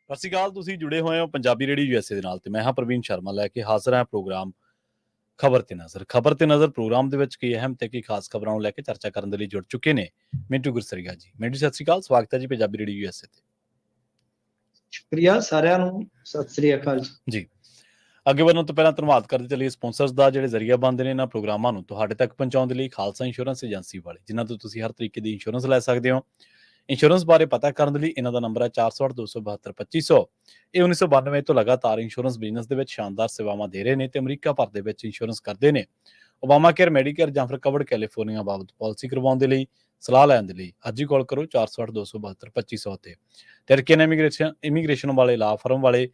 ਸਤਿ ਸ਼੍ਰੀ ਅਕਾਲ। ਤੁਸੀਂ ਜੁੜੇ ਹੋਏ ਹੋ ਪੰਜਾਬੀ ਰੇਡੀਓ ਯੂਐਸਏ ਦੇ ਨਾਲ ਤੇ ਮੈਂ ਹਾਂ ਪ੍ਰਵੀਨ ਸ਼ਰਮਾ ਲੈ ਕੇ ਹਾਜ਼ਰ ਹਾਂ ਪ੍ਰੋਗਰਾਮ ਖਬਰ ਤੇ ਨਜ਼ਰ ਪ੍ਰੋਗਰਾਮ ਦੇ ਵਿੱਚ ਕਈ ਅਹਿਮ ਤੇ ਕਈ ਖਾਸ ਖਬਰਾਂ ਨੂੰ ਲੈ ਕੇ ਚਰਚਾ ਕਰਨ ਦੇ ਲਈ ਜੁੜ ਚੁੱਕੇ ਨੇ ਮਿੰਟੂ ਗੁਰਸਰੀਆ ਜੀ। ਮਿੰਟੂ ਸਤਿ ਸ਼੍ਰੀ ਅਕਾਲ, ਸਵਾਗਤ ਹੈ ਜੀ ਪੰਜਾਬੀ ਰੇਡੀਓ ਯੂਐਸਏ ਤੇ। ਸ਼ੁਕਰੀਆ ਸਾਰਿਆਂ ਨੂੰ, ਸਤਿ ਸ੍ਰੀ ਅਕਾਲ ਜੀ। ਅੱਗੇ ਵਧਣ ਤੋਂ ਪਹਿਲਾਂ ਧੰਨਵਾਦ ਕਰਦੇ ਚੱਲੀਏ ਸਪਾਂਸਰਸ ਦਾ ਜਿਹੜੇ ਜ਼ਰੀਆ ਬਣਦੇ ਨੇ ਇਹਨਾਂ ਪ੍ਰੋਗਰਾਮਾਂ ਨੂੰ ਤੁਹਾਡੇ ਤੱਕ ਪਹੁੰਚਾਉਣ ਦੇ ਲਈ। ਖਾਲਸਾ ਇੰਸ਼ੋਰੈਂਸ ਏਜੰਸੀ ਵਾਲੇ, ਜਿਨ੍ਹਾਂ ਤੋਂ ਤੁਸੀਂ ਹਰ ਤਰੀਕੇ ਦੀ ਇੰਸ਼ੋਰੈਂਸ ਲੈ ਸਕਦੇ ਹੋ। ਇੰਸ਼ੋਰੈਂਸ ਬਾਰੇ ਪਤਾ ਕਰਨ ਦੇ ਲਈ ਇਹਨਾਂ ਦਾ ਨੰਬਰ ਹੈ 408-272-2500। ਇਹ 1992 ਤੋਂ ਲਗਾਤਾਰ ਇੰਸ਼ੋਰੈਂਸ ਬਿਜ਼ਨਸ ਦੇ ਵਿੱਚ ਸ਼ਾਨਦਾਰ ਸੇਵਾਵਾਂ ਦੇ ਰਹੇ ਨੇ ਤੇ ਅਮਰੀਕਾ ਭਰ ਦੇ ਵਿੱਚ ਇੰਸ਼ੋਰੈਂਸ ਕਰਦੇ ਨੇ। ਓਬਾਮਾ ਕੇਅਰ, ਮੈਡੀਕੇਅਰ ਜਾਂ ਫਿਰ ਕਵਰਡ ਕੈਲੀਫੋਰਨੀਆ ਬਾਬਤ ਪਾਲਿਸੀ ਕਰਵਾਉਣ ਦੇ ਲਈ, ਸਲਾਹ ਲੈਣ ਦੇ ਲਈ ਅੱਜ ਹੀ ਕਾਲ ਕਰੋ 408-272-2500 ਤੇ। ਟਰਕੀਅਨ ਇਮੀਗ੍ਰੇਸ਼ਨ ਵਾਲੇ, ਲਾ ਫਰਮ ਵਾਲੇ,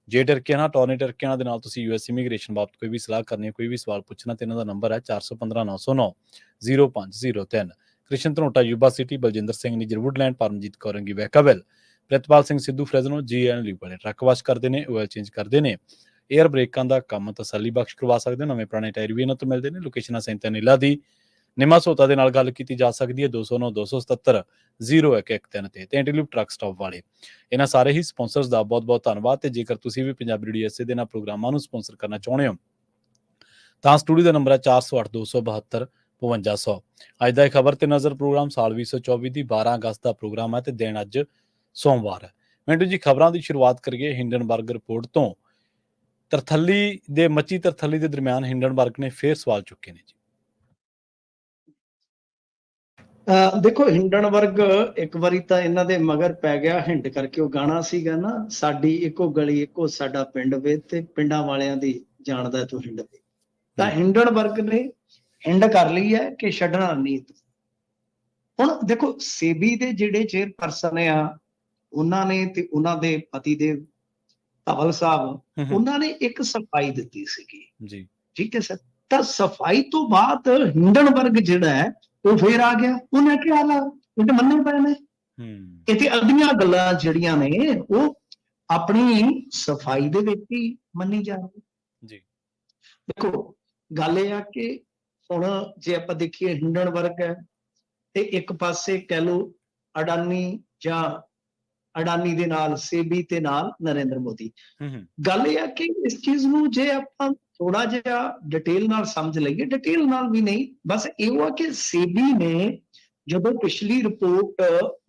ਜੇ ਟਰਕੀਅਨ, ਟੋਨੀ ਟਰਕੀਅਨ ਦੇ ਨਾਲ ਤੁਸੀਂ ਯੂਐਸ ਇਮੀਗ੍ਰੇਸ਼ਨ ਬਾਬਤ ਕੋਈ ਵੀ ਸਲਾਹ ਕਰਨੀ ਹੈ, ਕੋਈ ਵੀ ਸਵਾਲ ਪੁੱਛਣਾ ਤੇ ਇਹਨਾਂ ਦਾ ਨੰਬਰ ਹੈ 415-909-0503। Krishan Dhanota Yuba City, Baljinder Singh Nijjar Woodland, Paramjit ਕੌਰੰਗੀ Vacaville, Pritpal Singh Sidhu Fresno, GN ਵਾਲੇ ਟਰੱਕ ਵਾਸ਼ ਕਰਦੇ ਨੇ, ਆਇਲ ਚੇਂਜ ਕਰਦੇ ਨੇ, ਏਅਰ ਬ੍ਰੇਕਾਂ ਦਾ ਕੰਮ ਤਸੱਲੀ ਬਖਸ਼ ਕਰਵਾ ਸਕਦੇ ਹੋ। ਨਵੇਂ ਪੁਰਾਣੇ ਟਾਇਰ ਵੀ ਇਹਨਾਂ ਤੋਂ ਮਿਲਦੇ ਨੇ। ਲੋਕੇਸ਼ਨ ਸੈਂਟਰ ਨੀਲਾ ਦੀ ਨਿਮਾ ਸੋਤਾ ਦੇ ਨਾਲ ਗੱਲ ਕੀਤੀ ਜਾ ਸਕਦੀ ਹੈ 209-277-0113 ਤੇ ਇੰਟੀਲਿਊਬ ਟਰੱਕ ਸਟਾਪ ਵਾਲੇ। ਇਹਨਾਂ ਸਾਰੇ ਹੀ ਸਪਾਂਸਰਸ ਦਾ ਬਹੁਤ ਬਹੁਤ ਧੰਨਵਾਦ। ਤੇ ਜੇਕਰ ਤੁਸੀਂ ਵੀ ਪੰਜਾਬੀ ਰੇਡੀਓ ਯੂਐਸਏ ਦੇ ਨਾਲ ਪ੍ਰੋਗਰਾਮਾਂ ਨੂੰ ਸਪਾਂਸਰ ਕਰਨਾ ਚਾਹੁੰਦੇ ਹੋ ਤਾਂ ਸਟੂਡੀਓ ਦਾ ਨੰਬਰ ਹੈ 408-272-5200। ਅੱਜ ਦਾ ਇਹ ਖਬਰ ਤੇ ਨਜ਼ਰ ਪ੍ਰੋਗਰਾਮ ਸਾਲ 2024 ਦੀ 12 ਅਗਸਤ ਦਾ ਪ੍ਰੋਗਰਾਮ ਹੈ ਤੇ ਦਿਨ ਅੱਜ ਸੋਮਵਾਰ ਹੈ। ਮਿੰਟੂ ਜੀ, ਖਬਰਾਂ ਦੀ ਸ਼ੁਰੂਆਤ ਕਰੀਏ ਹਿੰਡਨਬਰਗ ਰਿਪੋਰਟ ਤੋਂ। ਮੱਚੀ ਤਰਥੱਲੀ ਦੇ ਦਰਮਿਆਨ ਹਿੰਡਨਬਰਗ ਨੇ ਫੇਰ ਸਵਾਲ ਚੁੱਕੇ ਨੇ ਜੀ। ਦੇਖੋ, ਹਿੰਡਨਬਰਗ ਇੱਕ ਵਾਰੀ ਤਾਂ ਇਹਨਾਂ ਦੇ ਮਗਰ ਪੈ ਗਿਆ, ਹਿੰਡ ਕਰਕੇ ਉਹ ਗਾਣਾ ਸੀਗਾ ਨਾ, ਸਾਡੀ ਇੱਕੋ ਗਲੀ ਇੱਕੋ ਸਾਡਾ ਪਿੰਡ ਵੇ ਤੇ ਪਿੰਡਾਂ ਵਾਲਿਆਂ ਦੀ ਜਾਣਦਾ ਤੂੰ ਹਿੰਡ ਵੇ। ਤਾਂ ਹਿੰਡਨਬਰਗ ਨੇ ਹਿੰਡ ਕਰ ਲਈ ਹੈ ਕਿ ਛੱਡਣਾ ਨਹੀਂ। ਹੁਣ ਦੇਖੋ, ਸੇਬੀ ਦੇ ਜਿਹੜੇ ਚੇਅਰਪਰਸਨ ਆ ਉਹਨਾਂ ਨੇ ਤੇ ਉਹਨਾਂ ਦੇ ਪਤੀ ਦੇਵ ਧਵਲ ਸਾਹਿਬ, ਉਹਨਾਂ ਨੇ ਇੱਕ ਸਫਾਈ ਦਿੱਤੀ ਸੀਗੀ ਜੀ, ਠੀਕ ਹੈ ਸਰ। ਤਾਂ ਸਫਾਈ ਤੋਂ ਬਾਅਦ ਹਿੰਡਨਬਰਗ ਜਿਹੜਾ ਹੈ ਉਹ ਫੇਰ ਆ ਗਿਆ, ਉਹਨੇ ਕਿਹਾ ਇਹ ਤੇ ਮੰਨੇ ਪਏ ਨੇ। ਇਹ ਤੇ ਅੱਧੀਆਂ ਗੱਲਾਂ ਜਿਹੜੀਆਂ ਨੇ ਉਹ ਆਪਣੀ ਸਫਾਈ ਦੇ ਵਿੱਚ ਹੀ ਮੰਨੀ ਜਾ ਰਹੀ ਜੀ। ਦੇਖੋ, ਗੱਲ ਇਹ ਆ ਕਿ ਹੁਣ ਜੇ ਆਪਾਂ ਦੇਖੀਏ ਹਿੰਡਨਬਰਗ ਹੈ ਤੇ ਇੱਕ ਪਾਸੇ ਕਹਿ ਲਓ ਅਡਾਨੀ ਜਾਂ ਅਡਾਨੀ ਦੇ ਨਾਲ ਸੇਬੀ ਤੇ ਨਾਲ ਨਰਿੰਦਰ ਮੋਦੀ। ਗੱਲ ਇਹ ਆ ਕਿ ਇਸ ਚੀਜ਼ ਨੂੰ ਜੇ ਆਪਾਂ ਥੋੜਾ ਜਿਹਾ ਡਿਟੇਲ ਨਾਲ ਸਮਝ ਲਈਏ, ਡਿਟੇਲ ਨਾਲ ਵੀ ਨਹੀਂ, ਬਸ ਇਹ ਆ ਕਿ ਸੇਬੀ ਨੇ ਜਦੋਂ ਪਿਛਲੀ ਰਿਪੋਰਟ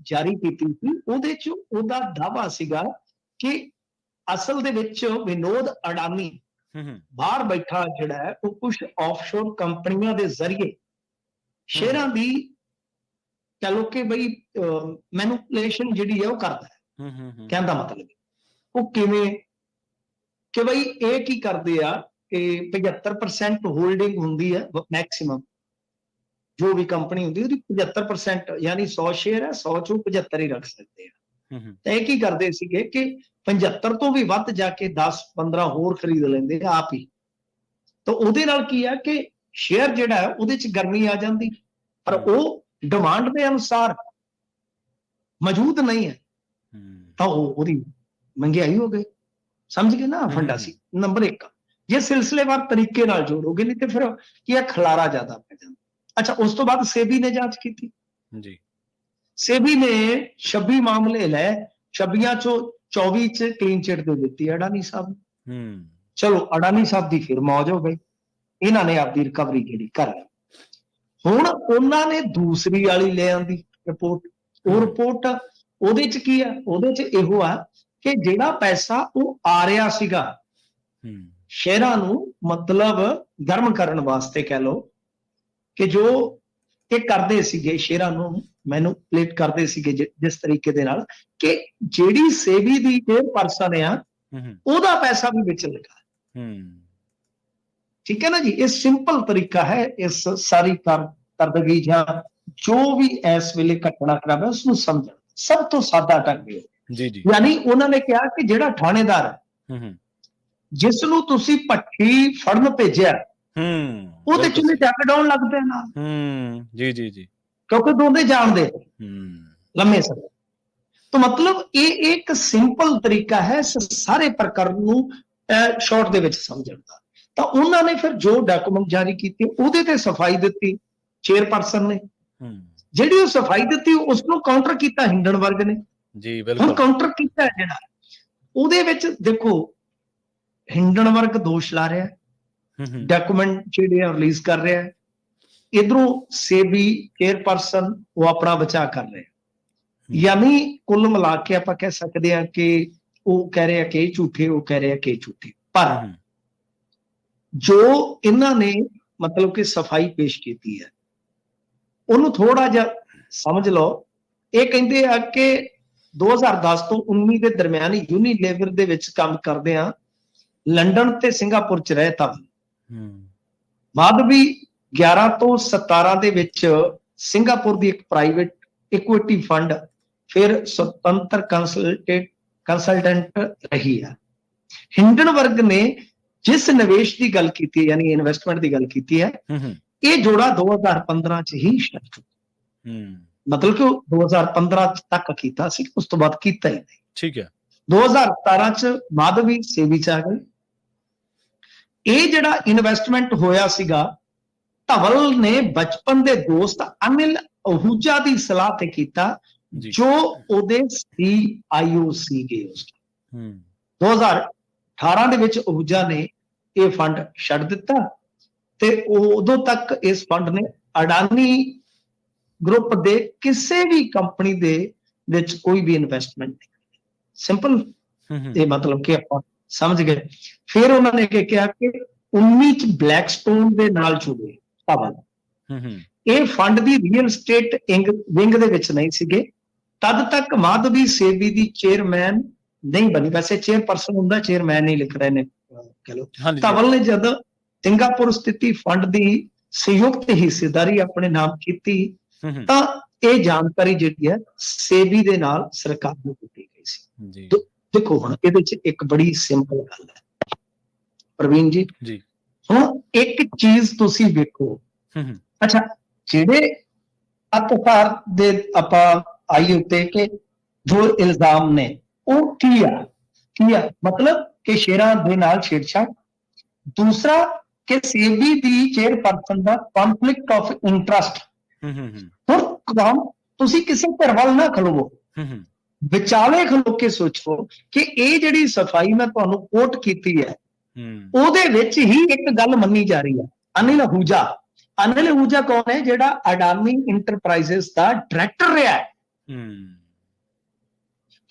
ਜਾਰੀ ਕੀਤੀ ਸੀ ਉਹਦੇ ਚ ਉਹਦਾ ਦਾਅਵਾ ਸੀਗਾ ਕਿ ਅਸਲ ਦੇ ਵਿੱਚ ਵਿਨੋਦ ਅਡਾਨੀ ਬਾਹਰ ਬੈਠਾ ਜਿਹੜਾ ਹੈ ਉਹ ਕੁਝ ਆਫਸ਼ੋਰ ਕੰਪਨੀਆਂ ਦੇ ਜ਼ਰੀਏ ਸ਼ੇਅਰਾਂ ਦੀ ਕਹਿ ਲਓ ਕਿ ਬਈ ਮੈਨੂਪੂਲੇਸ਼ਨ ਜਿਹੜੀ ਹੈ ਉਹ ਕਰਦਾ ਹੈ। ਕਹਿਣ ਦਾ ਮਤਲਬ ਉਹ ਕਿਵੇਂ ਕਿ ਬਈ ਇਹ ਕੀ ਕਰਦੇ ਆ ਕਿ 75% ਹੋਲਡਿੰਗ ਹੁੰਦੀ ਹੈ ਮੈਕਸਿਮਮ, ਜੋ ਵੀ ਕੰਪਨੀ ਹੁੰਦੀ ਉਹਦੀ 75%, ਯਾਨੀ 100 ਸ਼ੇਅਰ ਹੈ, 100 ਚੋਂ 75 ਹੀ ਰੱਖ ਸਕਦੇ ਆ। ਤਾਂ ਇਹ ਕੀ ਕਰਦੇ ਸੀਗੇ ਕਿ 75 ਤੋਂ ਵੀ ਵੱਧ ਜਾ ਕੇ 10-15 ਹੋਰ ਖਰੀਦ ਲੈਂਦੇ ਆਪ ਹੀ। ਤਾਂ ਉਹਦੇ ਨਾਲ ਕੀ ਆ ਕਿ ਸ਼ੇਅਰ ਜਿਹੜਾ ਹੈ ਉਹਦੇ ਚ ਗਰਮੀ ਆ ਜਾਂਦੀ, ਪਰ ਉਹ ਡਿਮਾਂਡ ਦੇ ਅਨੁਸਾਰ ਮੌਜੂਦ ਨਹੀਂ ਹੈ ਤਾਂ ਉਹਦੀ ਮਹਿੰਗਾਈ ਹੋ ਗਈ। ਸਮਝ ਗਏ ਨਾ ਫੰਡਾ ਸੀ ਨੰਬਰ 1। ਜੇ ਸਿਲਸਿਲੇਵਾਰ ਤਰੀਕੇ ਨਾਲ ਜੋੜੋਗੇ ਨਹੀਂ ਤੇ ਫਿਰ ਕੀ ਆ, ਖਲਾਰਾ ਜ਼ਿਆਦਾ ਪੈ ਜਾਂਦਾ। ਅੱਛਾ, ਉਸ ਤੋਂ ਬਾਅਦ ਸੇਬੀ ਨੇ ਜਾਂਚ ਕੀਤੀ ਜੀ। ਸੇਬੀ ਨੇ 26 ਮਾਮਲੇ ਲੈ, 26 ਚੋਂ 24 ਚ ਕਲੀਨ ਚਿੱਟ ਦੇ ਦਿੱਤੀ ਅਡਾਨੀ ਸਾਹਿਬ। ਚਲੋ, ਅਡਾਨੀ ਸਾਹਿਬ ਦੀ ਫਿਰ ਮੌਜ ਹੋ ਗਈ, ਇਹਨਾਂ ਨੇ ਆਪਦੀ ਰਿਕਵਰੀ ਜਿਹੜੀ ਕਰ ਲਈ। ਹੁਣ ਉਹਨਾਂ ਨੇ ਦੂਸਰੀ ਵਾਲੀ ਲੈ ਆਂਦੀ ਰਿਪੋਰਟ। ਉਹ ਰਿਪੋਰਟ ਉਹਦੇ ਚ ਕੀ ਆ, ਉਹਦੇ ਚ ਇਹੋ ਆ ਕਿ ਜਿਹੜਾ ਪੈਸਾ ਉਹ ਆ ਰਿਹਾ ਸੀਗਾ ਸ਼ੇਅਰਾਂ ਨੂੰ ਮਤਲਬ ਗਰਮ ਕਰਨ ਵਾਸਤੇ, ਕਹਿ ਲਓ ਕਿ ਜੋ ਇਹ ਕਰਦੇ ਸੀਗੇ ਸ਼ੇਅਰਾਂ ਨੂੰ ਮੈਨੂਪੂਲੇਟ ਕਰਦੇ ਸੀਗੇ ਜਿਸ ਤਰੀਕੇ ਦੇ ਨਾਲ ਕਿ ਜਿਹੜੀ ਸੇਬੀ ਦੀ ਚੇਅਰਪਰਸਨ ਆ ਉਹਦਾ ਪੈਸਾ ਵੀ ਵਿੱਚ ਲੱਗਾ। ਠੀਕ ਹੈ ਨਾ ਜੀ। ਇਹ ਸਿੰਪਲ ਤਰੀਕਾ ਹੈ ਇਸ ਸਾਰੀ ਕਾਰਗਰੀ ਜਾਂ ਜੋ ਵੀ ਇਸ ਵੇਲੇ ਘਟਨਾਕ੍ਰਮ ਹੈ ਉਸਨੂੰ ਸਮਝਣ ਸਭ ਤੋਂ ਸਾਦਾ ਢੰਗ ਹੈ ਜੀ। ਯਾਨੀ ਉਹਨਾਂ ਨੇ ਕਿਹਾ ਕਿ ਜਿਹੜਾ ਥਾਣੇਦਾਰ ਹੈ ਜਿਸ ਨੂੰ ਤੁਸੀਂ ਭੱਠੀ ਫੜਨ ਭੇਜਿਆ ਉਹਦੇ ਚ ਵੀ ਟੈਕ ਡਾਊਨ ਲੱਗ ਪਿਆ ਨਾਲ ਜੀ ਜੀ ਜੀ, ਕਿਉਂਕਿ ਦੋਨੇ ਜਾਣਦੇ ਲੰਮੇ ਸਮੇਂ ਤੋਂ। ਮਤਲਬ ਇਹ ਇੱਕ ਸਿੰਪਲ ਤਰੀਕਾ ਹੈ ਸਾਰੇ ਪ੍ਰਕਰਨ ਨੂੰ ਸ਼ਾਰਟ ਦੇ ਵਿੱਚ ਸਮਝਣ ਦਾ। ਤਾਂ ਉਹਨਾਂ ਨੇ ਫਿਰ ਜੋ ਡਾਕੂਮੈਂਟ ਜਾਰੀ ਕੀਤੇ ਉਹਦੇ ਤੇ ਸਫਾਈ ਦਿੱਤੀ ਚੇਅਰਪਰਸਨ ਨੇ। ਜਿਹੜੀ ਉਹ ਸਫਾਈ ਦਿੱਤੀ ਉਸ ਨੂੰ ਕਾਊਂਟਰ ਕੀਤਾ ਹਿੰਡਨਬਰਗ ਨੇ ਜੀ। ਬਿਲਕੁਲ, ਹੁਣ ਕਾਊਂਟਰ ਕੀਤਾ ਜਿਹੜਾ ਉਹਦੇ ਵਿੱਚ ਦੇਖੋ ਹਿੰਡਨਬਰਗ ਦੋਸ਼ ਲਾ ਰਿਹਾ, ਡਾਕੂਮੈਂਟ ਜਿਹੜੇ ਆ ਰਿਲੀਜ਼ ਕਰ ਰਿਹਾ, ਇਧਰੋਂ ਸੇਬੀ ਚੇਅਰਪਰਸਨ ਉਹ ਆਪਣਾ ਬਚਾਅ ਕਰ ਰਿਹਾ। ਯਾਨੀ ਕੁੱਲ ਮਿਲਾ ਕੇ ਆਪਾਂ ਕਹਿ ਸਕਦੇ ਹਾਂ ਕਿ ਉਹ ਕਹਿ ਰਿਹਾ ਕਿ ਇਹ ਝੂਠੇ, ਉਹ ਕਹਿ ਰਿਹਾ ਕਿ ਇਹ ਝੂਠੇ। ਪਰ ਜੋ ਇਹਨਾਂ ਨੇ ਮਤਲਬ ਕਿ ਸਫਾਈ ਪੇਸ਼ ਕੀਤੀ ਹੈ ਉਹਨੂੰ ਥੋੜਾ ਜਿਹਾ ਸਮਝ ਲਓ। ਇਹ ਕਹਿੰਦੇ ਆ ਕਿ 2010 ਤੋਂ 19 ਦੇ ਦਰਮਿਆਨ ਯੂਨੀਲੀਵਰ ਦੇ ਵਿੱਚ ਕੰਮ ਕਰਦੇ ਆ, ਲੰਡਨ ਤੇ ਸਿੰਗਾਪੁਰ ਚ ਰਹੇ ਤਾਂ ਬਾਅਦ ਵੀ 11 ਤੋਂ 17 ਦੇ ਵਿੱਚ ਸਿੰਗਾਪੁਰ ਦੀ ਇੱਕ ਪ੍ਰਾਈਵੇਟ ਇਕੁਇਟੀ ਫੰਡ ਫਿਰ ਸੁਤੰਤਰ ਕੰਸਲਟੈਂਟ ਰਹੀ ਆ। ਹਿੰਡਨਬਰਗ ਨੇ ਜਿਸ ਨਿਵੇਸ਼ ਦੀ ਗੱਲ ਕੀਤੀ ਹੈ ਯਾਨੀ ਇਨਵੈਸਟਮੈਂਟ ਦੀ ਗੱਲ ਕੀਤੀ ਹੈ, ਇਹ ਜੋੜਾ 2015 ਚ ਹੀ ਸ਼ੁਰੂ ਹੋਇਆ। ਮਤਲਬ ਕਿ ਉਹ 2015 ਤੱਕ ਕੀਤਾ ਸੀ, ਉਸ ਤੋਂ ਬਾਅਦ ਕੀਤਾ ਹੀ ਨਹੀਂ। ਠੀਕ ਹੈ। 2017 ਚ ਮਾਧਵੀ ਸੇਬੀ ਚ ਆ ਗਏ। ਇਹ ਜਿਹੜਾ ਇਨਵੈਸਟਮੈਂਟ ਹੋਇਆ ਸੀਗਾ, ਧਵਲ ਨੇ ਬਚਪਨ ਦੇ ਦੋਸਤ ਅਨਿਲ ਅਹੂਜਾ ਦੀ ਸਲਾਹ ਤੇ ਕੀਤਾ, ਜੋ ਉਹਦੇ CIO ਸੀਗੇ। 2018 ਦੇ ਵਿੱਚ ਅਹੂਜਾ ਨੇ ਇਹ ਫੰਡ ਛੱਡ ਦਿੱਤਾ ਤੇ ਉਦੋਂ ਤੱਕ ਇਸ ਫੰਡ ਨੇ ਅਡਾਨੀ ਗਰੁੱਪ ਦੇ ਕਿਸੇ ਵੀ ਕੰਪਨੀ ਦੇ ਵਿੱਚ ਕੋਈ ਵੀ ਇਨਵੈਸਟਮੈਂਟ ਨਹੀਂ। ਸਿੰਪਲ ਇਹ ਮਤਲਬ ਕਿ ਆਪਾਂ ਸਮਝ ਗਏ। ਫਿਰ ਉਹਨਾਂ ਨੇ ਕੀ ਕਿਹਾ ਕਿ 19 ਚ ਬਲੈਕਸਟੋਨ ਦੇ ਨਾਲ ਜੁੜੇ ਧਵਲ। ਇਹ ਫੰਡ ਦੀ ਰੀਅਲ ਸਟੇਟ ਵਿੰਗ ਦੇ ਵਿੱਚ ਨਹੀਂ ਸੀਗੇ। ਤਦ ਤੱਕ ਮਾਧਵੀ ਸੇਬੀ ਦੀ ਚੇਅਰਮੈਨ ਨਹੀਂ ਬਣੀ, ਵੈਸੇ ਚੇਅਰਪਰਸਨ ਹੁੰਦਾ, ਚੇਅਰਮੈਨ ਨਹੀਂ ਲਿਖ ਰਹੇ ਨੇ ਕਹ ਲੋ। ਧਵਲ ਨੇ ਜਦ ਸਿੰਗਾਪੁਰ ਸਥਿਤੀ ਫੰਡ ਦੀ ਸੰਯੁਕਤ ਹਿੱਸੇਦਾਰੀ ਆਪਣੇ ਨਾਮ ਕੀਤੀ ਤਾਂ ਇਹ ਜਾਣਕਾਰੀ ਜਿਹੜੀ ਹੈ ਸੇਬੀ ਦੇ ਨਾਲ ਸਰਕਾਰ ਨੂੰ ਦਿੱਤੀ ਗਈ ਸੀ। ਦੇਖੋ ਹੁਣ ਇਹਦੇ ਚ ਇੱਕ ਬੜੀ ਸਿੰਪਲ ਗੱਲ ਹੈ ਪ੍ਰਵੀਨ ਜੀ। ਹੁਣ ਇੱਕ ਚੀਜ਼ ਤੁਸੀਂ ਵੇਖੋ, ਅੱਛਾ ਜਿਹੜੇ ਅਤਕਾਰ ਦੇ ਆਪਾਂ ਆਈ ਉੱਤੇ ਕਿ ਜੋ ਇਲਜ਼ਾਮ ਨੇ ਉਹ ਕੀ ਆ ਮਤਲਬ ਕਿ ਸ਼ੇਰਾਂ ਦੇ ਨਾਲ ਛੇੜਛਾੜ। ਦੂਸਰਾ ਕਿ ਸੇਬੀ ਦੀ chairperson the conflict of interest. ਹੁਣ ਤੁਸੀਂ ਕਿਸੇ ਧਿਰ ਵੱਲ ਨਾ ਖਲੋਵੋ, ਵਿਚਾਲੇ ਖਲੋ ਕੇ ਸੋਚੋ ਕਿ ਇਹ ਜਿਹੜੀ ਸਫਾਈ ਮੈਂ ਤੁਹਾਨੂੰ ਕੋਟ ਕੀਤੀ ਹੈ ਉਹਦੇ ਵਿੱਚ ਹੀ ਇੱਕ ਗੱਲ ਮੰਨੀ ਜਾ ਰਹੀ ਹੈ। ਅਨਿਲ ਅਹੂਜਾ ਕੌਣ ਹੈ? ਜਿਹੜਾ ਅਡਾਨੀ ਇੰਟਰਪ੍ਰਾਈਜ਼ਸ ਦਾ ਡਾਇਰੈਕਟਰ ਰਿਹਾ ਹੈ।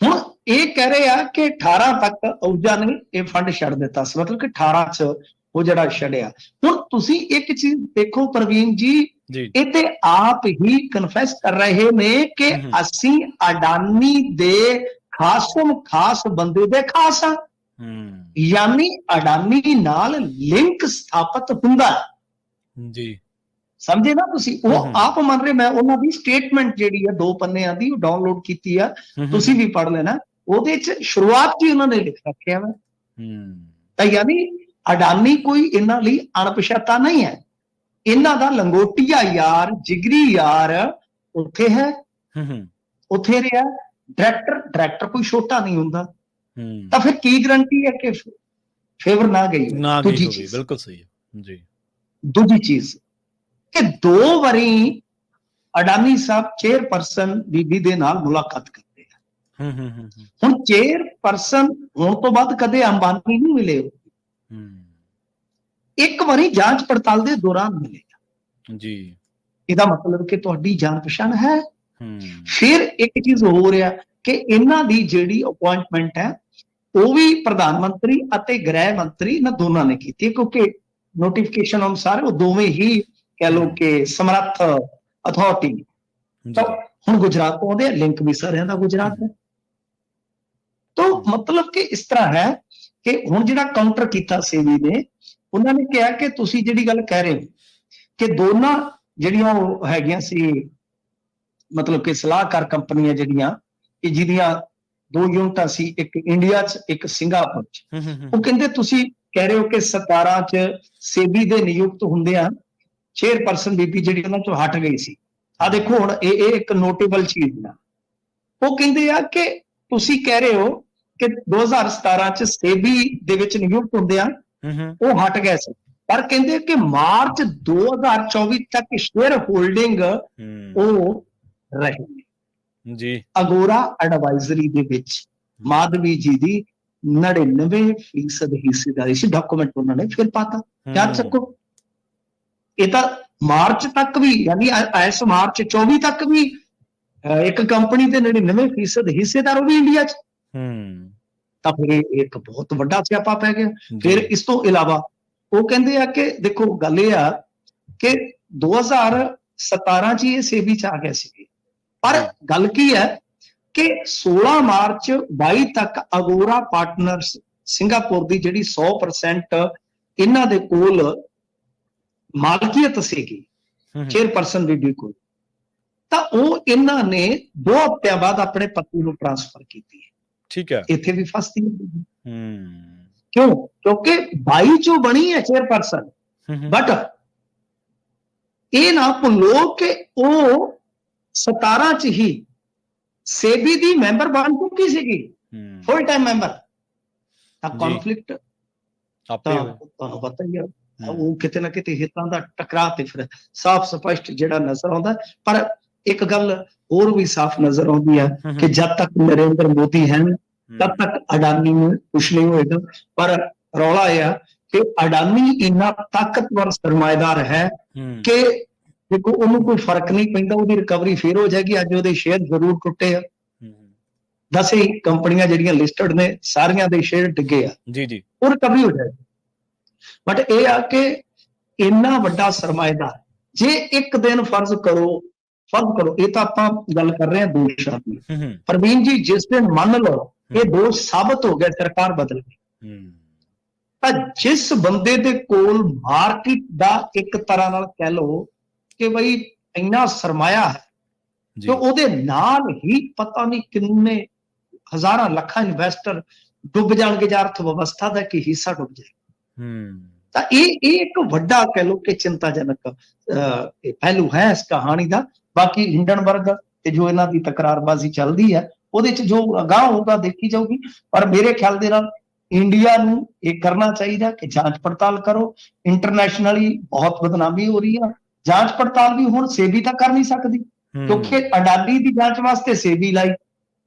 ਹੁਣ ਇਹ ਕਹਿ ਰਹੇ ਆ ਕਿ 18 ਤੱਕ ਅਹੂਜਾ ਨੇ ਇਹ ਫੰਡ ਛੱਡ ਦਿੱਤਾ ਸੀ, ਮਤਲਬ ਕਿ 18 ਚ ਉਹ ਜਿਹੜਾ ਛੱਡਿਆ। ਹੁਣ ਤੁਸੀਂ ਇੱਕ ਚੀਜ਼ ਦੇਖੋ ਪ੍ਰਵੀਨ ਜੀ, ਇਹ ਤੇ ਆਪ ਹੀ ਕਨਫੈਸ ਕਰ ਰਹੇ ਨੇ ਕਿ ਅਸੀਂ ਅਡਾਨੀ ਦੇ ਖਾਸ ਬੰਦੇ ਦੇ ਖਾਸ ਆ। ਯਾਨੀ ਅਡਾਨੀ ਨਾਲ ਲਿੰਕ ਸਥਾਪਿਤ ਹੁੰਦਾ ਜੀ। ਸਮਝੇ ਨਾ ਤੁਸੀਂ? ਉਹ ਆਪ ਮੰਨ ਰਹੇ। ਮੈਂ ਉਹਨਾਂ ਦੀ ਸਟੇਟਮੈਂਟ ਜਿਹੜੀ ਆ 2 ਪੰਨਿਆਂ ਦੀ ਉਹ ਡਾਊਨਲੋਡ ਕੀਤੀ ਆ, ਤੁਸੀਂ ਵੀ ਪੜ੍ਹ ਲੈਣਾ। ਉਹਦੇ ਚ ਸ਼ੁਰੂਆਤ ਹੀ ਉਹਨਾਂ ਨੇ ਲਿਖ ਰੱਖਿਆ ਵਾ। ਤਾਂ ਯਾਨੀ ਅਡਾਨੀ ਕੋਈ ਇਹਨਾਂ ਲਈ ਅਣਪਛਾਤਾ ਨਹੀਂ ਹੈ। ਇਹਨਾਂ ਦਾ ਲੰਗੋਟੀਆ ਯਾਰ, ਜਿਗਰੀ ਯਾਰ ਉੱਥੇ ਹੈ, ਉੱਥੇ ਰਿਹਾ। ਡਾਇਰੈਕਟਰ ਕੋਈ ਛੋਟਾ ਨਹੀਂ ਹੁੰਦਾ। ਤਾਂ ਫਿਰ ਕੀ ਗਰੰਟੀ ਹੈ ਕਿ ਫੇਵਰ ਨਾ ਗਈ? ਬਿਲਕੁਲ ਸਹੀ ਹੈ ਜੀ। ਦੂਜੀ ਚੀਜ਼ ਕਿ 2 ਵਾਰੀ ਅਡਾਨੀ ਸਾਹਿਬ ਚੇਅਰਪਰਸਨ ਬੀਬੀ ਦੇ ਨਾਲ ਮੁਲਾਕਾਤ ਕਰਦੇ ਆ। ਹੁਣ ਚੇਅਰਪਰਸਨ ਹੋਣ ਤੋਂ ਬਾਅਦ ਕਦੇ ਅੰਬਾਨੀ ਨਹੀਂ ਮਿਲੇ, ਇੱਕ ਵਾਰੀ ਜਾਂਚ ਪੜਤਾਲ ਦੇ ਦੌਰਾਨ ਮਿਲੇਗਾ ਜੀ। ਇਹਦਾ ਮਤਲਬ ਕਿ ਤੁਹਾਡੀ ਜਾਣ ਪਛਾਣ ਹੈ। ਫਿਰ ਇੱਕ ਚੀਜ਼ ਹੋ ਰਿਹਾ ਕਿ ਇਹਨਾਂ ਦੀ ਜਿਹੜੀ ਅਪਾਇੰਟਮੈਂਟ ਹੈ ਉਹ ਵੀ ਪ੍ਰਧਾਨ ਮੰਤਰੀ ਅਤੇ ਗ੍ਰਹਿ ਮੰਤਰੀ ਇਹਨਾਂ ਦੋਨਾਂ ਨੇ ਕੀਤੀ, ਕਿਉਂਕਿ ਨੋਟੀਫਿਕੇਸ਼ਨ ਅਨੁਸਾਰ ਉਹ ਦੋਵੇਂ ਹੀ ਕਹਿ ਲਓ ਕਿ ਸਮਰੱਥ ਅਥਾਰਟੀ। ਤਾਂ ਹੁਣ ਗੁਜਰਾਤ ਤੋਂ ਆਉਂਦੇ, ਲਿੰਕ ਵੀ ਸਾਰਿਆਂ ਦਾ ਗੁਜਰਾਤ ਹੈ। ਤਾਂ ਮਤਲਬ ਕਿ ਇਸ ਤਰ੍ਹਾਂ ਹੈ ਕਿ ਹੁਣ ਜਿਹੜਾ ਕਾਊਂਟਰ ਕੀਤਾ ਸੇਬੀ ਨੇ, ਉਹਨਾਂ ਨੇ ਕਿਹਾ ਕਿ ਤੁਸੀਂ ਜਿਹੜੀ ਗੱਲ ਕਹਿ ਰਹੇ ਹੋ ਕਿ ਦੋਨਾਂ ਜਿਹੜੀਆਂ ਉਹ ਹੈਗੀਆਂ ਸੀ ਮਤਲਬ ਕਿ ਸਲਾਹਕਾਰ ਕੰਪਨੀਆਂ ਜਿਹੜੀਆਂ ਕਿ ਜਿਹਦੀਆਂ 2 ਯੂਨਿਟਾਂ ਸੀ, ਇੱਕ ਇੰਡੀਆ 'ਚ ਇੱਕ ਸਿੰਗਾਪੁਰ 'ਚ, ਉਹ ਕਹਿੰਦੇ ਤੁਸੀਂ ਕਹਿ ਰਹੇ ਹੋ ਕਿ 17 'ਚ ਸੇਬੀ ਦੇ ਨਿਯੁਕਤ ਹੁੰਦਿਆਂ ਚੇਅਰਪਰਸਨ ਬੀਬੀ ਜਿਹੜੀ ਉਹਨਾਂ 'ਚੋਂ ਹਟ ਗਈ ਸੀ। ਆ ਦੇਖੋ ਹੁਣ ਇਹ ਇੱਕ ਨੋਟੇਬਲ ਚੀਜ਼ ਆ। ਉਹ ਕਹਿੰਦੇ ਆ ਕਿ ਤੁਸੀਂ ਕਹਿ ਰਹੇ ਹੋ ਕਿ 2017 'ਚ ਸੇਬੀ ਦੇ ਵਿੱਚ ਨਿਯੁਕਤ ਹੁੰਦਿਆਂ ਉਹ ਹਟ ਗਏ ਸੀ, ਪਰ ਕਹਿੰਦੇ ਕਿ ਮਾਰਚ 2024 ਤੱਕ ਸ਼ੇਅਰ ਹੋਲਡਿੰਗ ਉਹ ਰਹੇ ਜੀ। ਅਗੋਰਾ ਐਡਵਾਈਜ਼ਰੀ ਦੇ ਵਿੱਚ ਮਾਧਵੀ ਜੀ ਦੀ 99% ਹਿੱਸੇਦਾਰੀ ਸੀ। ਡਾਕੂਮੈਂਟ ਉਹਨਾਂ ਨੇ ਫਿਰ ਪਾਤਾ, ਯਾਦ ਚੱਕੋ। ਇਹ ਤਾਂ ਮਾਰਚ ਤੱਕ ਵੀ, ਯਾਨੀ ਇਸ ਮਾਰਚ 24 ਤੱਕ ਵੀ ਇੱਕ ਕੰਪਨੀ ਦੇ 99% ਹਿੱਸੇਦਾਰ ਉਹ ਵੀ ਇੰਡੀਆ 'ਚ। ਤਾਂ ਫਿਰ ਇਹ ਇੱਕ ਬਹੁਤ ਵੱਡਾ ਸਿਆਪਾ ਪੈ ਗਿਆ। ਫਿਰ ਇਸ ਤੋਂ ਇਲਾਵਾ ਉਹ ਕਹਿੰਦੇ ਆ ਕਿ ਦੇਖੋ ਗੱਲ ਇਹ ਆ ਕਿ 2017 'ਚ ਇਹ ਸੇਬੀ 'ਚ ਆ ਗਿਆ ਸੀ, ਪਰ ਗੱਲ ਕੀ ਹੈ ਕਿ 16 ਮਾਰਚ 22 ਤੱਕ ਅਗੋਰਾ ਪਾਰਟਨਰਸ ਸਿੰਗਾਪੁਰ ਦੀ ਜਿਹੜੀ 100% ਇਹਨਾਂ ਦੇ ਕੋਲ ਮਾਲਕੀਅਤ ਸੀਗੀ, ਚੇਅਰਪਰਸਨ ਬੀਬੀ ਕੋਲ, ਤਾਂ ਉਹ ਇਹਨਾਂ ਨੇ 2 ਹਫ਼ਤਿਆਂ ਬਾਅਦ ਆਪਣੇ ਪਤੀ ਨੂੰ ਟ੍ਰਾਂਸਫਰ ਕੀਤੀ ਹੈ। ਠੀਕ ਹੈ, ਇੱਥੇ ਵੀ ਫਸਦੀ ਕਿਉਂ? ਕਿਉਂਕਿ 22 ਚੋਂ ਬਣੀ ਹੈ ਚੇਅਰਪਰਸਨ, ਬਟ ਇਹ ਨਾ ਭੁੱਲੋ ਕਿ ਉਹ 17 ਚ ਹੀ ਸੇਬੀ ਦੀ ਮੈਂਬਰ ਬਣ ਚੁੱਕੀ ਸੀਗੀ, ਫੁੱਲ ਟਾਈਮ ਮੈਂਬਰ। ਤਾਂ ਕੌਨਫਲਿਕਟ ਤੁਹਾਨੂੰ ਪਤਾ ਹੀ ਆ, ਉਹ ਕਿਤੇ ਨਾ ਕਿਤੇ ਹਿੱਤਾਂ ਦਾ ਟਕਰਾਅ ਤੇ ਫਿਰ ਸਾਫ਼ ਸਪਸ਼ਟ ਜਿਹੜਾ ਨਜ਼ਰ ਆਉਂਦਾ। ਪਰ ਇੱਕ ਗੱਲ ਹੋਰ ਵੀ ਸਾਫ਼ ਨਜ਼ਰ ਆਉਂਦੀ ਹੈ ਕਿ ਜਦ ਤੱਕ ਨਰਿੰਦਰ ਮੋਦੀ ਹਨ ਤਦ ਤੱਕ ਅਡਾਨੀ ਨੂੰ ਕੁਛ ਨਹੀਂ ਹੋਏਗਾ। ਪਰ ਰੌਲਾ ਇਹ ਆ ਕਿ ਅਡਾਨੀ ਇੰਨਾ ਤਾਕਤਵਰ ਸਰਮਾਏਦਾਰ ਹੈ ਕਿ ਦੇਖੋ ਉਹਨੂੰ ਕੋਈ ਫਰਕ ਨਹੀਂ ਪੈਂਦਾ, ਉਹਦੀ ਰਿਕਵਰੀ ਫੇਰ ਹੋ ਜਾਏਗੀ। ਅੱਜ ਉਹਦੇ ਸ਼ੇਅਰ ਜ਼ਰੂਰ ਟੁੱਟੇ ਆ, 10 ਹੀ ਕੰਪਨੀਆਂ ਜਿਹੜੀਆਂ ਲਿਸਟਡ ਨੇ ਸਾਰੀਆਂ ਦੇ ਸ਼ੇਅਰ ਡਿੱਗੇ ਆ, ਉਹ ਰਿਕਵਰੀ ਹੋ ਜਾਏਗੀ। ਬਟ ਇਹ ਆ ਕਿ ਇੰਨਾ ਵੱਡਾ ਸਰਮਾਏਦਾਰ ਜੇ ਇੱਕ ਦਿਨ ਫਰਜ਼ ਕਰੋ, ਇਹ ਤਾਂ ਆਪਾਂ ਗੱਲ ਕਰ ਰਹੇ ਹਾਂ ਦੋਸ਼ਾਂ ਦੀ, ਪ੍ਰਵੀਨ ਜੀ, ਜਿਸ ਦਿਨ ਮੰਨ ਲਓ ਇਹ ਦੋਸ਼ ਸਾਬਤ ਹੋ ਗਿਆ, ਸਰਕਾਰ ਬਦਲ ਗਈ, ਤਾਂ ਜਿਸ ਬੰਦੇ ਦੇ ਕੋਲ ਮਾਰਕੀਟ ਦਾ ਇੱਕ ਤਰ੍ਹਾਂ ਨਾਲ ਕਹਿ ਲਓ ਕਿ ਬਈ ਇੰਨਾ ਸਰਮਾਇਆ ਹੈ ਕਿ ਉਹਦੇ ਨਾਲ ਹੀ ਪਤਾ ਨਹੀਂ ਕਿੰਨੇ ਹਜ਼ਾਰਾਂ ਲੱਖਾਂ ਇਨਵੈਸਟਰ ਡੁੱਬ ਜਾਣਗੇ ਜਾਂ ਅਰਥ ਵਿਵਸਥਾ ਦਾ ਇੱਕ ਹਿੱਸਾ ਡੁੱਬ ਜਾਏ, ਤਾਂ ਇਹ ਇੱਕ ਵੱਡਾ ਕਹਿ ਲਓ ਕਿ ਚਿੰਤਾਜਨਕ ਪਹਿਲੂ ਹੈ ਇਸ ਕਹਾਣੀ ਦਾ। ਬਾਕੀ ਹਿੰਡਨਬਰਗ ਤੇ ਜੋ ਇਹਨਾਂ ਦੀ ਤਕਰਾਰਬਾਜ਼ੀ ਚੱਲਦੀ ਹੈ ਉਹਦੇ ਚ ਜੋ ਅਗਾਂਹ ਹੋਊਗਾ ਦੇਖੀ ਜਾਊਗੀ। ਪਰ ਮੇਰੇ ਖਿਆਲ ਦੇ ਨਾਲ ਇੰਡੀਆ ਨੂੰ ਇਹ ਕਰਨਾ ਚਾਹੀਦਾ ਕਿ ਜਾਂਚ ਪੜਤਾਲ ਕਰੋ। ਇੰਟਰਨੈਸ਼ਨਲੀ ਬਹੁਤ ਬਦਨਾਮੀ ਹੋ ਰਹੀ ਹੈ, ਜਾਂਚ ਪੜਤਾਲ ਵੀ ਹੁਣ ਸੇਬੀ ਤਾਂ ਕਰ ਨਹੀਂ ਸਕਦੀ ਕਿਉਂਕਿ ਅਡਾਨੀ ਦੀ ਜਾਂਚ ਵਾਸਤੇ ਸੇਬੀ ਲਾਈ,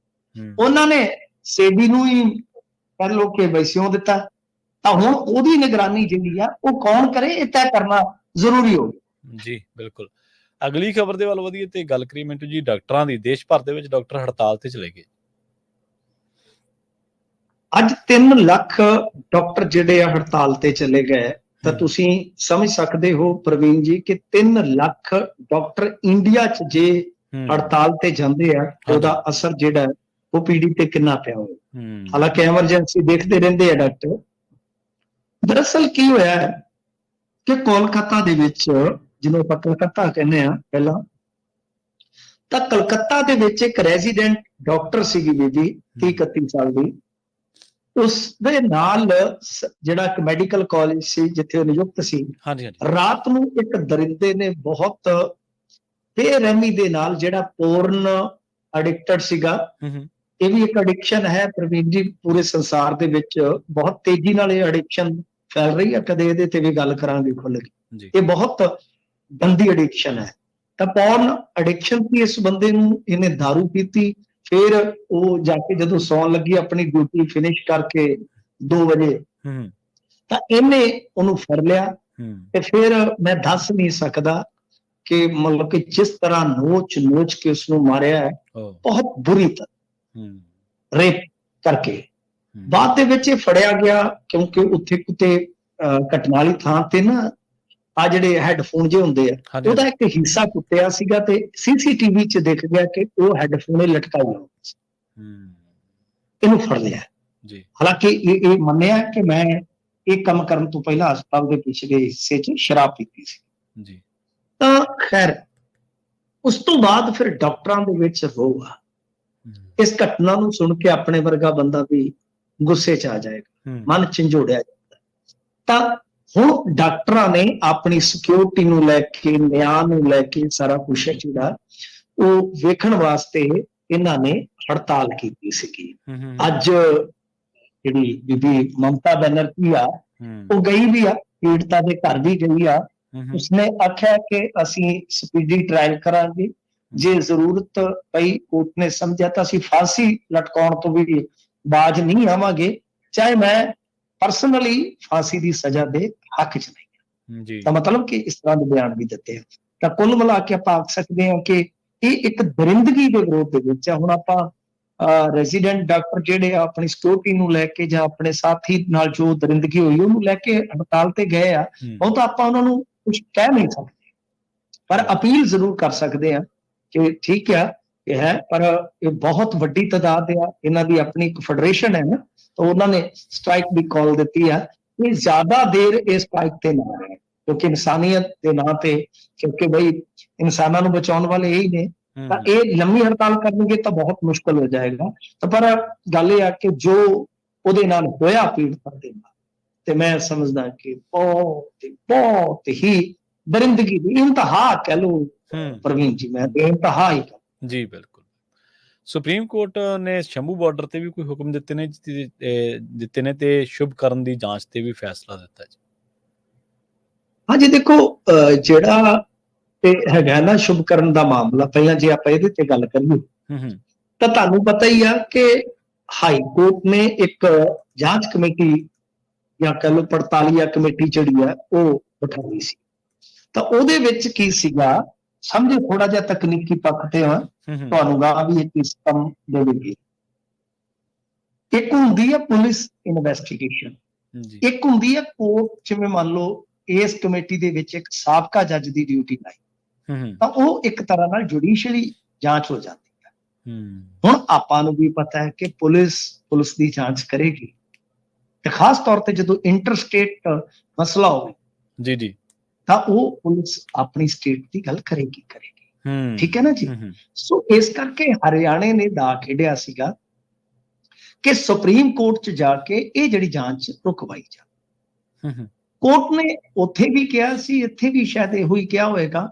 ਉਹਨਾਂ ਨੇ ਸੇਬੀ ਨੂੰ ਹੀ ਕਹਿ ਲਓ ਕਿ ਵੈਸਿਓ ਦਿੱਤਾ। ਤਾਂ ਹੁਣ ਉਹਦੀ ਨਿਗਰਾਨੀ ਜਿਹੜੀ ਆ ਉਹ ਕੌਣ ਕਰੇ, ਇਹ ਤੈਅ ਕਰਨਾ ਜ਼ਰੂਰੀ ਹੋ ਜੀ। ਬਿਲਕੁਲ, ਅਗਲੀ ਖਬਰ ਦੇ ਵੱਲ ਵਧੀਏ ਤੇ ਗੱਲ ਕਰੀਏ ਮਿੰਟੂ ਜੀ, ਡਾਕਟਰਾਂ ਦੀ ਦੇਸ਼ ਭਰ ਦੇ ਵਿੱਚ ਡਾਕਟਰ ਹੜਤਾਲ ਤੇ ਚਲੇ ਗਏ। ਅੱਜ 3 ਲੱਖ ਡਾਕਟਰ ਜਿਹੜੇ ਆ ਹੜਤਾਲ ਤੇ ਚਲੇ ਗਏ, ਤਾਂ ਤੁਸੀਂ ਸਮਝ ਸਕਦੇ ਹੋ ਪ੍ਰਵੀਨ ਜੀ ਕਿ 3 ਲੱਖ ਡਾਕਟਰ ਇੰਡੀਆ 'ਚ ਜੇ ਹੜਤਾਲ ਤੇ ਜਾਂਦੇ ਆ ਉਹਦਾ ਅਸਰ ਜਿਹੜਾ ਉਹ ਪੀੜੀ ਤੇ ਕਿੰਨਾ ਪਿਆ ਹੋਵੇ। ਹਾਲਾਂਕਿ ਐਮਰਜੈਂਸੀ ਦੇਖਦੇ ਰਹਿੰਦੇ ਆ ਡਾਕਟਰ। ਦਰਅਸਲ ਕੀ ਹੋਇਆ ਹੈ ਕਿ ਕੋਲਕਾਤਾ ਦੇ ਵਿੱਚ, ਜਿਹਨੂੰ ਆਪਾਂ ਕਲਕੱਤਾ ਕਹਿੰਦੇ ਆ ਪਹਿਲਾਂ, ਤਾਂ ਕਲਕੱਤਾ ਦੇ ਵਿੱਚ ਇੱਕ ਰੈਜ਼ੀਡੈਂਟ ਡਾਕਟਰ ਸੀਗੀ ਬੀਬੀ 30-31 ਸਾਲ ਦੀ। ਉਸ ਦੇ ਨਾਲ ਜਿਹੜਾ ਇੱਕ ਮੈਡੀਕਲ ਕਾਲਜ ਸੀ ਜਿੱਥੇ ਉਹ ਨਿਯੁਕਤ ਸੀ, ਰਾਤ ਨੂੰ ਇੱਕ ਦਰਿੰਦੇ ਨੇ ਬਹੁਤ ਬੇਰਹਿਮੀ ਦੇ ਨਾਲ, ਜਿਹੜਾ ਪੋਰਨ ਐਡਿਕਟਡ ਸੀਗਾ, ਇਹ ਵੀ ਇੱਕ ਐਡਿਕਸ਼ਨ ਹੈ ਪ੍ਰਵੀਨ ਜੀ, ਪੂਰੇ ਸੰਸਾਰ ਦੇ ਵਿੱਚ ਬਹੁਤ ਤੇਜ਼ੀ ਨਾਲ ਇਹ ਐਡਿਕਸ਼ਨ ਫੈਲ ਰਹੀ ਹੈ। ਕਦੇ ਇਹਦੇ ਤੇ ਵੀ ਗੱਲ ਕਰਾਂਗੇ ਖੁੱਲ੍ਹ ਕੇ। ਇਹ ਬਹੁਤ ਗੰਦੀ ਐਡਿਕਸ਼ਨ ਹੈ। ਤਾਂ ਪੌਰਨ ਐਡਿਕਸ਼ਨ ਸੀ ਇਸ ਬੰਦੇ ਨੂੰ, ਇਹਨੇ ਦਾਰੂ ਪੀਤੀ, ਫਿਰ ਉਹ ਜਾ ਕੇ ਜਦੋਂ ਸੌਣ ਲੱਗੀ ਆਪਣੀ ਡਿਊਟੀ ਫਿਨਿਸ਼ ਕਰਕੇ 2 ਵਜੇ, ਤਾਂ ਇਹਨੇ ਉਹਨੂੰ ਫੜ ਲਿਆ ਤੇ ਫਿਰ ਮੈਂ ਦੱਸ ਨਹੀਂ ਸਕਦਾ ਕਿ ਮਤਲਬ ਕਿ ਜਿਸ ਤਰ੍ਹਾਂ ਨੋਚ ਕੇ ਉਸਨੂੰ ਮਾਰਿਆ ਹੈ, ਬਹੁਤ ਬੁਰੀ ਤਰ੍ਹਾਂ ਰੇਪ ਕਰਕੇ। ਬਾਅਦ ਦੇ ਵਿੱਚ ਇਹ ਫੜਿਆ ਗਿਆ ਕਿਉਂਕਿ ਉੱਥੇ ਕਿਤੇ ਘਟਨਾ ਵਾਲੀ ਥਾਂ ਤੇ ਨਾ ਆ ਜਿਹੜੇ ਹੈਡਫੋਨ ਜੇ ਹੁੰਦੇ ਆ, ਉਹਦਾ ਇੱਕ ਹਿੱਸਾ ਟੁੱਟਿਆ ਸੀਗਾ ਤੇ CCTV 'ਚ ਦਿਖ ਗਿਆ ਕਿ ਉਹ ਹੈਡਫੋਨ ਹੀ ਲਟਕਾਇਆ ਹੋਇਆ ਸੀ। ਇਹਨੂੰ ਫੜ ਲਿਆ। ਹਾਲਾਂਕਿ ਇਹ ਮੰਨਿਆ ਕਿ ਮੈਂ ਇਹ ਕੰਮ ਕਰਨ ਤੋਂ ਪਹਿਲਾਂ ਹਸਪਤਾਲ ਦੇ ਪਿਛਲੇ ਹਿੱਸੇ 'ਚ ਸ਼ਰਾਬ ਪੀਤੀ ਸੀ। ਤਾਂ ਖੈਰ ਉਸ ਤੋਂ ਬਾਅਦ ਫਿਰ ਡਾਕਟਰਾਂ ਦੇ ਵਿੱਚ ਰੋਹ ਆ। ਇਸ ਘਟਨਾ ਨੂੰ ਸੁਣ ਕੇ ਆਪਣੇ ਵਰਗਾ ਬੰਦਾ ਵੀ ਗੁੱਸੇ 'ਚ ਆ ਜਾਏਗਾ, ਮਨ ਝੰਜੋੜਿਆ ਜਾਂਦਾ। ਤਾਂ ਹੁਣ ਡਾਕਟਰਾਂ ਨੇ ਆਪਣੀ ਸਿਕਿਉਰਿਟੀ ਨੂੰ ਲੈ ਕੇ, ਨਿਆਂ ਨੂੰ ਲੈ ਕੇ ਸਾਰਾ ਕੁਛ ਜਿਹੜਾ ਉਹ ਵੇਖਣ ਵਾਸਤੇ ਇਹਨਾਂ ਨੇ ਹੜਤਾਲ ਕੀਤੀ ਸੀਗੀ। ਅੱਜ ਜਿਹੜੀ ਬੀਬੀ ਮਮਤਾ ਬੈਨਰਜੀ ਆ ਉਹ ਗਈ ਵੀ ਆ, ਪੀੜਤਾ ਦੇ ਘਰ ਵੀ ਗਈ ਆ। ਉਸਨੇ ਆਖਿਆ ਕਿ ਅਸੀਂ ਸਪੀਡੀ ਟ੍ਰਾਇਲ ਕਰਾਂਗੇ, ਜੇ ਜ਼ਰੂਰਤ ਪਈ ਕੋਰਟ ਨੇ ਸਮਝਿਆ ਤਾਂ ਅਸੀਂ ਫਾਂਸੀ ਲਟਕਾਉਣ ਤੋਂ ਵੀ ਬਾਜ ਨਹੀਂ ਆਵਾਂਗੇ। ਚਾਹੇ ਮੈਂ ਪਰਸਨਲੀ ਫਾਂਸੀ ਦੀ ਸਜ਼ਾ ਦੇ ਹੱਕ 'ਚ ਨਹੀਂ। ਜੀ ਤਾਂ ਮਤਲਬ ਕਿ ਇਸ ਤਰ੍ਹਾਂ ਦੇ ਬਿਆਨ ਵੀ ਦਿੱਤੇ ਆ। ਤਾਂ ਕੁੱਲ ਮਿਲਾ ਕੇ ਆਪਾਂ ਆਖ ਸਕਦੇ ਹਾਂ ਕਿ ਇਹ ਇੱਕ ਦਰਿੰਦਗੀ ਦੇ ਵਿਰੋਧ ਦੇ ਵਿੱਚ ਆ। ਹੁਣ ਆਪਾਂ ਰੈਜ਼ੀਡੈਂਟ ਡਾਕਟਰ ਜਿਹੜੇ ਆ ਆਪਣੀ ਸਿਕਿਉਰਿਟੀ ਨੂੰ ਲੈ ਕੇ ਜਾਂ ਆਪਣੇ ਸਾਥੀ ਨਾਲ ਜੋ ਦਰਿੰਦਗੀ ਹੋਈ ਉਹਨੂੰ ਲੈ ਕੇ ਹੜਤਾਲ ਤੇ ਗਏ ਆ, ਉਹ ਤਾਂ ਆਪਾਂ ਉਹਨਾਂ ਨੂੰ ਕੁਝ ਕਹਿ ਨਹੀਂ ਸਕਦੇ, ਪਰ ਅਪੀਲ ਜ਼ਰੂਰ ਕਰ ਸਕਦੇ ਆ ਕਿ ਠੀਕ ਆ ਇਹ ਹੈ, ਪਰ ਇਹ ਬਹੁਤ ਵੱਡੀ ਤਾਦਾਦ ਆ, ਇਹਨਾਂ ਦੀ ਆਪਣੀ ਇੱਕ ਫੈਡਰੇਸ਼ਨ ਹੈ ਨਾ, ਤਾਂ ਉਹਨਾਂ ਨੇ ਸਟ੍ਰਾਈਕ ਦੀ ਕਾਲ ਦਿੱਤੀ ਆ ਕਿ ਜ਼ਿਆਦਾ ਦੇਰ ਇਸ ਸਟ੍ਰਾਈਕ ਤੇ ਨਾ ਰਹੇ, ਕਿਉਂਕਿ ਇਨਸਾਨੀਅਤ ਦੇ ਨਾਂ ਤੇ, ਕਿਉਂਕਿ ਬਈ ਇਨਸਾਨਾਂ ਨੂੰ ਬਚਾਉਣ ਵਾਲੇ ਇਹੀ ਨੇ, ਤਾਂ ਇਹ ਲੰਮੀ ਹੜਤਾਲ ਕਰਨਗੇ ਤਾਂ ਬਹੁਤ ਮੁਸ਼ਕਲ ਹੋ ਜਾਏਗਾ। ਤਾਂ ਪਰ ਗੱਲ ਇਹ ਆ ਕਿ ਜੋ ਉਹਦੇ ਨਾਲ ਹੋਇਆ ਪੀੜਤਾਂ ਦੇ ਨਾਲ, ਤੇ ਮੈਂ ਸਮਝਦਾ ਕਿ ਬਹੁਤ ਹੀ ਦਰਿੰਦਗੀ ਦੀ ਇੰਤਹਾ ਕਹਿ ਲਓ ਪ੍ਰਵੀਨ ਜੀ, ਮੈਂ ਇੰਤਹਾ ਹੀ ਜੀ ਬਿਲਕੁਲ। ਸੁਪਰੀਮ ਕੋਰਟ ਨੇ ਸ਼ੰਭੂ ਬਾਰਡਰ ਤੇ ਵੀ ਕੋਈ ਹੁਕਮ ਦਿੱਤੇ ਨੇ ਤੇ ਸ਼ੁਭਕਰਨ ਦੀ ਜਾਂਚ ਤੇ ਵੀ ਫੈਸਲਾ ਦਿੱਤਾ ਜੀ। ਹਾਂਜੀ ਦੇਖੋ, ਜਿਹੜਾ ਤੇ ਹੈਗਾ ਨਾ ਸ਼ੁਭਕਰਨ ਦਾ ਮਾਮਲਾ, ਪਹਿਲਾਂ ਜੇ ਆਪਾਂ ਇਹਦੇ ਤੇ ਗੱਲ ਕਰੀਏ ਤਾਂ ਤੁਹਾਨੂੰ ਪਤਾ ਹੀ ਆ ਕਿ ਹਾਈ ਕੋਰਟ ਨੇ ਇੱਕ ਜਾਂਚ ਕਮੇਟੀ ਜਾਂ ਕਹਿ ਲਓ ਪੜਤਾਲੀਆ ਕਮੇਟੀ ਜਿਹੜੀ ਆ ਉਹ ਬਿਠਾਈ ਸੀ। ਤਾਂ ਉਹਦੇ ਵਿੱਚ ਕੀ ਸੀਗਾ, ਸਮਝੇ ਥੋੜਾ ਜਿਹਾ ਤਕਨੀਕੀ ਪੱਖ ਤੇ ਆ, ਤੁਹਾਨੂੰ ਗਾ ਵੀ ਇੱਕ ਸਿਸਟਮ ਦੇਵੇਗੀ। ਇੱਕ ਹੁੰਦੀ ਹੈ ਪੁਲਿਸ ਇਨਵੈਸਟੀਗੇਸ਼ਨ, ਇੱਕ ਹੁੰਦੀ ਹੈ ਕੋਰਟ, ਜਿਵੇਂ ਮੰਨ ਲਓ ਇਸ ਕਮੇਟੀ ਦੇ ਵਿੱਚ ਇੱਕ ਸਾਬਕਾ ਜੱਜ ਦੀ ਡਿਊਟੀ ਲਾਈ, ਤਾਂ ਉਹ ਇੱਕ ਤਰ੍ਹਾਂ ਨਾਲ ਜੁਡੀਸ਼ੀਅਲੀ ਜਾਂਚ ਹੋ ਜਾਂਦੀ ਹੈ। ਹੁਣ ਆਪਾਂ ਨੂੰ ਵੀ ਪਤਾ ਹੈ ਕਿ ਪੁਲਿਸ ਦੀ ਜਾਂਚ ਕਰੇਗੀ, ਤੇ ਖਾਸ ਤੌਰ ਤੇ ਜਦੋਂ ਇੰਟਰਸਟੇਟ ਮਸਲਾ ਹੋਵੇ ਜੀ ਤਾਂ ਉਹ ਪੁਲਿਸ ਆਪਣੀ ਸਟੇਟ ਦੀ ਗੱਲ ਕਰੇਗੀ। ਠੀਕ ਹੈ ਨਾ ਜੀ। ਸੋ ਇਸ ਕਰਕੇ ਹਰਿਆਣੇ ਨੇ ਦਾ ਖੇਡਿਆ ਸੀਗਾ ਕਿ ਸੁਪਰੀਮ ਕੋਰਟ 'ਚ ਜਾ ਕੇ ਇਹ ਜਿਹੜੀ ਜਾਂਚ ਰੁਕਵਾਈ ਜਾ। ਕੋਰਟ ਨੇ ਉੱਥੇ ਵੀ ਕਿਹਾ ਸੀ, ਇੱਥੇ ਵੀ ਸ਼ਾਇਦ ਇਹੋ ਹੀ ਕਿਹਾ ਹੋਏਗਾ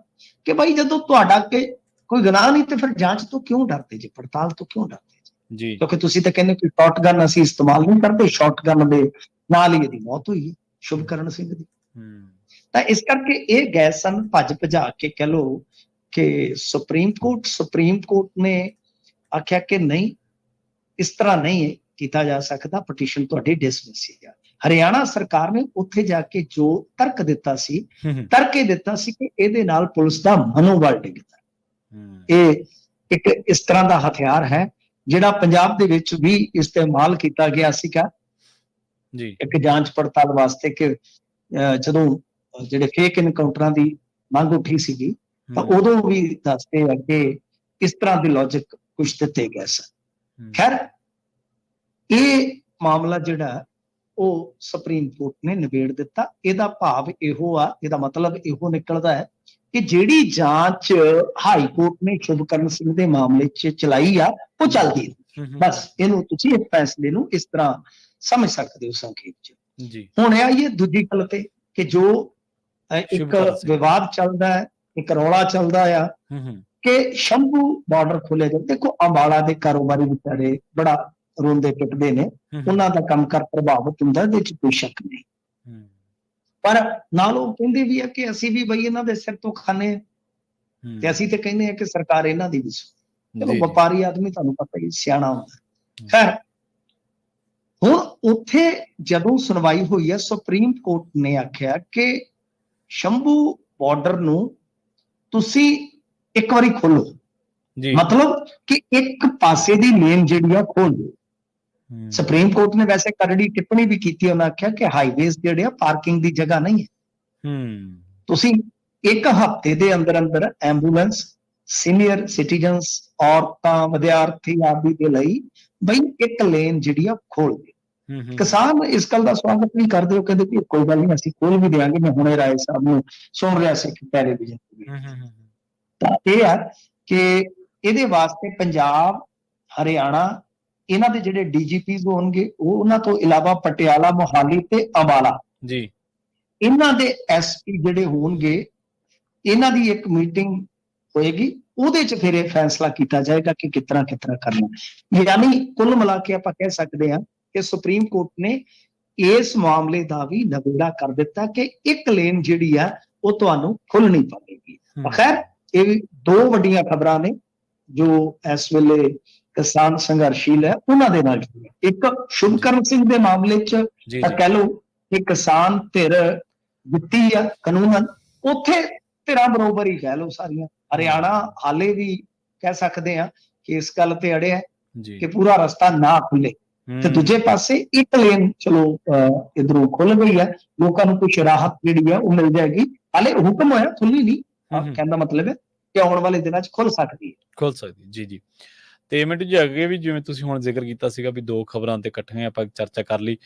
ਕਿ ਭਾਈ ਜਦੋਂ ਤੁਹਾਡਾ ਕੋਈ ਗੁਨਾਹ ਨਹੀਂ ਤੇ ਫਿਰ ਜਾਂਚ ਤੋਂ ਕਿਉਂ ਡਰਦੇ ਜੀ, ਪੜਤਾਲ ਤੋਂ ਕਿਉਂ ਡਰਦੇ ਜੀ? ਕਿਉਂਕਿ ਤੁਸੀਂ ਤਾਂ ਕਹਿੰਦੇ ਕਿ ਸ਼ਾਟਗਨ ਅਸੀਂ ਇਸਤੇਮਾਲ ਨਹੀਂ ਕਰਦੇ, ਸ਼ਾਟਗਨ ਦੇ ਨਾਲ ਹੀ ਇਹਦੀ ਮੌਤ ਹੋਈ ਸ਼ੁਭਕਰਨ ਸਿੰਘ ਦੀ। ਤਾਂ ਇਸ ਕਰਕੇ ਇਹ ਗਏ ਸਨ ਭੱਜ ਭਜਾ ਕੇ, ਕਹਿ ਲਓ ਕਿ ਸੁਪਰੀਮ ਕੋਰਟ ਨੇ ਆਖਿਆ ਕਿ ਨਹੀਂ, ਇਸ ਤਰ੍ਹਾਂ ਨਹੀਂ ਕੀਤਾ ਜਾ ਸਕਦਾ, ਪਟੀਸ਼ਨ ਤੁਹਾਡੀ ਡਿਸਮਿਸ ਹੈ। ਹਰਿਆਣਾ ਸਰਕਾਰ ਨੇ ਉੱਥੇ ਜਾ ਕੇ ਜੋ ਤਰਕ ਦਿੱਤਾ ਸੀ ਕਿ ਇਹਦੇ ਨਾਲ ਪੁਲਿਸ ਦਾ ਮਨੋਬਲ ਡਿੱਗਦਾ। ਇਹ ਇੱਕ ਇਸ ਤਰ੍ਹਾਂ ਦਾ ਹਥਿਆਰ ਹੈ ਜਿਹੜਾ ਪੰਜਾਬ ਦੇ ਵਿੱਚ ਵੀ ਇਸਤੇਮਾਲ ਕੀਤਾ ਗਿਆ ਸੀਗਾ ਇੱਕ ਜਾਂਚ ਪੜਤਾਲ ਵਾਸਤੇ, ਕਿ ਜਦੋਂ ਜਿਹੜੇ ਫੇਕ ਇਨਕਾਊਂਟਰਾਂ ਦੀ ਮੰਗ ਉੱਠੀ ਸੀਗੀ ਤਾਂ ਉਦੋਂ ਵੀ ਦੱਸਦੇ ਆ ਕਿ ਇਸ ਤਰ੍ਹਾਂ ਦੇ ਲੌਜਿਕ ਕੁਝ ਦਿੱਤੇ ਗਏ ਸਨ। ਖੈਰ ਇਹ ਮਾਮਲਾ ਜਿਹੜਾ ਉਹ ਸੁਪਰੀਮ ਕੋਰਟ ਨੇ ਨਿਬੇੜ ਦਿੱਤਾ। ਇਹਦਾ ਭਾਵ ਇਹੋ ਆ, ਇਹਦਾ ਮਤਲਬ ਇਹੋ ਨਿਕਲਦਾ ਹੈ ਕਿ ਜਿਹੜੀ ਜਾਂਚ ਹਾਈ ਕੋਰਟ ਨੇ ਸ਼ੁਭਕਰਨ ਸਿੰਘ ਦੇ ਮਾਮਲੇ 'ਚ ਚਲਾਈ ਆ ਉਹ ਚੱਲਦੀ ਹੈ। ਬਸ ਇਹਨੂੰ ਤੁਸੀਂ ਇਸ ਫੈਸਲੇ ਨੂੰ ਇਸ ਤਰ੍ਹਾਂ ਸਮਝ ਸਕਦੇ ਹੋ ਸੰਖੇਪ 'ਚ। ਹੁਣ ਆਈਏ ਦੂਜੀ ਗੱਲ ਤੇ ਕਿ ਜੋ ਇੱਕ ਵਿਵਾਦ ਚੱਲਦਾ ਹੈ, ਇੱਕ ਰੌਲਾ ਚੱਲਦਾ ਆ ਕਿ ਸ਼ੰਭੂ ਬਾਰਡਰ ਖੋਲਿਆ ਜਾਵੇ। ਦੇਖੋ ਅੰਬਾਲਾ ਦੇ ਕਾਰੋਬਾਰੀ ਵਿਚਾਰੇ ਬੜਾ ਰੋਂਦੇ ਪਿੱਟਦੇ ਨੇ, ਉਹਨਾਂ ਦਾ ਕੰਮਕਾਰ ਪ੍ਰਭਾਵਿਤ ਹੁੰਦਾ, ਇਹਦੇ 'ਚ ਕੋਈ ਸ਼ੱਕ ਨਹੀਂ, ਪਰ ਨਾਲ ਉਹ ਕਹਿੰਦੇ ਵੀ ਆ ਕਿ ਅਸੀਂ ਵੀ ਬਈ ਇਹਨਾਂ ਦੇ ਸਿਰ ਤੋਂ ਖਾਣੇ ਆ, ਤੇ ਅਸੀਂ ਤੇ ਕਹਿੰਦੇ ਆ ਕਿ ਸਰਕਾਰ ਇਹਨਾਂ ਦੀ ਵੀ ਚਲੋ ਵਪਾਰੀ ਆਦਮੀ ਤੁਹਾਨੂੰ ਪਤਾ ਹੀ ਸਿਆਣਾ ਹੁੰਦਾ। ਖੈਰ ਹੁਣ ਉੱਥੇ ਜਦੋਂ ਸੁਣਵਾਈ ਹੋਈ ਹੈ, ਸੁਪਰੀਮ ਕੋਰਟ ਨੇ ਆਖਿਆ ਕਿ ਸ਼ੰਭੂ ਬਾਰਡਰ ਨੂੰ ਤੁਸੀਂ ਇੱਕ ਵਾਰੀ ਖੋਲੋ, ਮਤਲਬ ਕਿ ਇੱਕ ਪਾਸੇ ਦੀ ਲੇਨ ਜਿਹੜੀ ਆ ਖੋਲ ਦਿਓ। ਸੁਪਰੀਮ ਕੋਰਟ ਨੇ ਵੈਸੇ ਕਰੜੀ ਟਿੱਪਣੀ ਵੀ ਕੀਤੀ, ਉਹਨਾਂ ਆਖਿਆ ਕਿ ਹਾਈਵੇਜ਼ ਜਿਹੜੇ ਆ ਪਾਰਕਿੰਗ ਦੀ ਜਗ੍ਹਾ ਨਹੀਂ ਹੈ। ਤੁਸੀਂ ਇੱਕ ਹਫ਼ਤੇ ਦੇ ਅੰਦਰ ਅੰਦਰ ਐਂਬੂਲੈਂਸ, ਸੀਨੀਅਰ ਸਿਟੀਜ਼ਨਸ, ਔਰਤਾਂ, ਵਿਦਿਆਰਥੀ ਆਦਿ ਦੇ ਲਈ ਬਈ ਇੱਕ ਲੇਨ ਜਿਹੜੀ ਆ ਖੋਲ ਦਿਓ। ਕਿਸਾਨ ਇਸ ਗੱਲ ਦਾ ਸਵਾਗਤ ਨਹੀਂ ਕਰਦੇ, ਉਹ ਕਹਿੰਦੇ ਕਿ ਕੋਈ ਗੱਲ ਨਹੀਂ ਅਸੀਂ ਖੋਲ ਵੀ ਦਿਆਂਗੇ। ਮੈਂ ਹੁਣੇ ਰਾਏ ਸਾਹਿਬ ਨੂੰ ਸੁਣ ਰਿਹਾ ਸੀ ਟੈਲੀਵਿਜ਼ਨ ਤੇ। ਤਾਂ ਇਹ ਆ ਕਿ ਇਹਦੇ ਵਾਸਤੇ ਪੰਜਾਬ, ਹਰਿਆਣਾ, ਇਹਨਾਂ ਦੇ ਜਿਹੜੇ ਡੀਜੀਪੀਜ਼ ਹੋਣਗੇ, ਉਹ ਉਹਨਾਂ ਤੋਂ ਇਲਾਵਾ ਪਟਿਆਲਾ, ਮੋਹਾਲੀ ਤੇ ਅੰਬਾਲਾ ਇਹਨਾਂ ਦੇ ਐਸਪੀ ਜਿਹੜੇ ਹੋਣਗੇ, ਇਹਨਾਂ ਦੀ ਇੱਕ ਮੀਟਿੰਗ ਹੋਏਗੀ। ਉਹਦੇ 'ਚ ਫਿਰ ਇਹ ਫੈਸਲਾ ਕੀਤਾ ਜਾਏਗਾ ਕਿ ਕਿਸ ਤਰ੍ਹਾਂ ਕਰਨਾ। ਯਾਨੀ ਕੁੱਲ ਮਿਲਾ ਕੇ ਆਪਾਂ ਕਹਿ ਸਕਦੇ ਹਾਂ ਕਿ ਸੁਪਰੀਮ ਕੋਰਟ ਨੇ ਇਸ ਮਾਮਲੇ ਦਾ ਵੀ ਨਬੇੜਾ ਕਰ ਦਿੱਤਾ ਕਿ ਇੱਕ ਲੇਨ ਜਿਹੜੀ ਆ ਉਹ ਤੁਹਾਨੂੰ ਖੁੱਲਣੀ ਪਵੇਗੀ। ਖੈਰ ਇਹ ਦੋ ਵੱਡੀਆਂ ਖਬਰਾਂ ਨੇ ਜੋ ਇਸ ਵੇਲੇ ਕਿਸਾਨ ਸੰਘਰਸ਼ੀਲ ਹੈ ਉਹਨਾਂ ਦੇ ਨਾਲ ਜੁੜੇ। ਇੱਕ ਸ਼ੁਭਕਰਨ ਸਿੰਘ ਦੇ ਮਾਮਲੇ 'ਚ ਜੀ ਤਾਂ ਜੀ ਕਹਿ ਲਓ ਕਿ ਕਿਸਾਨ ਧਿਰ ਦਿੱਤੀ ਆ ਕਾਨੂੰਨ, ਉੱਥੇ ਧਿਰਾਂ ਬਰੋਬਰ ਹੀ ਕਹਿ ਲਓ ਸਾਰੀਆਂ। ਹਰਿਆਣਾ ਹਾਲੇ ਵੀ ਕਹਿ ਸਕਦੇ ਆ ਕਿ ਇਸ ਗੱਲ ਤੇ ਅੜਿਆ ਜੀ ਕਿ ਪੂਰਾ ਰਸਤਾ ਨਾ ਖੁੱਲੇ, ਤੇ ਦੂਜੇ ਪਾਸੇ ਇੱਕ ਲੇਨ ਚਲੋ ਇਧਰੋਂ ਖੁੱਲ ਗਈ ਹੈ, ਲੋਕਾਂ ਨੂੰ ਕੁਝ ਰਾਹਤ ਜਿਹੜੀ ਹੈ ਉਹ ਮਿਲ ਜਾਏਗੀ। ਹਾਲੇ ਹੁਕਮ ਹੋਇਆ, ਖੁੱਲੀ ਨਹੀਂ, ਕਹਿੰਦਾ ਮਤਲਬ ਹੈ ਕਿ ਆਉਣ ਵਾਲੇ ਦਿਨਾਂ 'ਚ ਖੁੱਲ ਸਕਦੀ ਹੈ। ਖੁੱਲ ਸਕਦੀ ਜੀ ਜੀ। ਤੇ ਮਿੰਟੂ ਜੀ ਅੱਗੇ ਵੀ ਜਿਵੇਂ ਤੁਸੀਂ ਹੁਣ ਜ਼ਿਕਰ ਕੀਤਾ ਸੀਗਾ ਵੀ ਦੋ ਖਬਰਾਂ ਤੇ ਇਕੱਠੀਆਂ ਆਪਾਂ ਚਰਚਾ ਕਰ ਲਈ,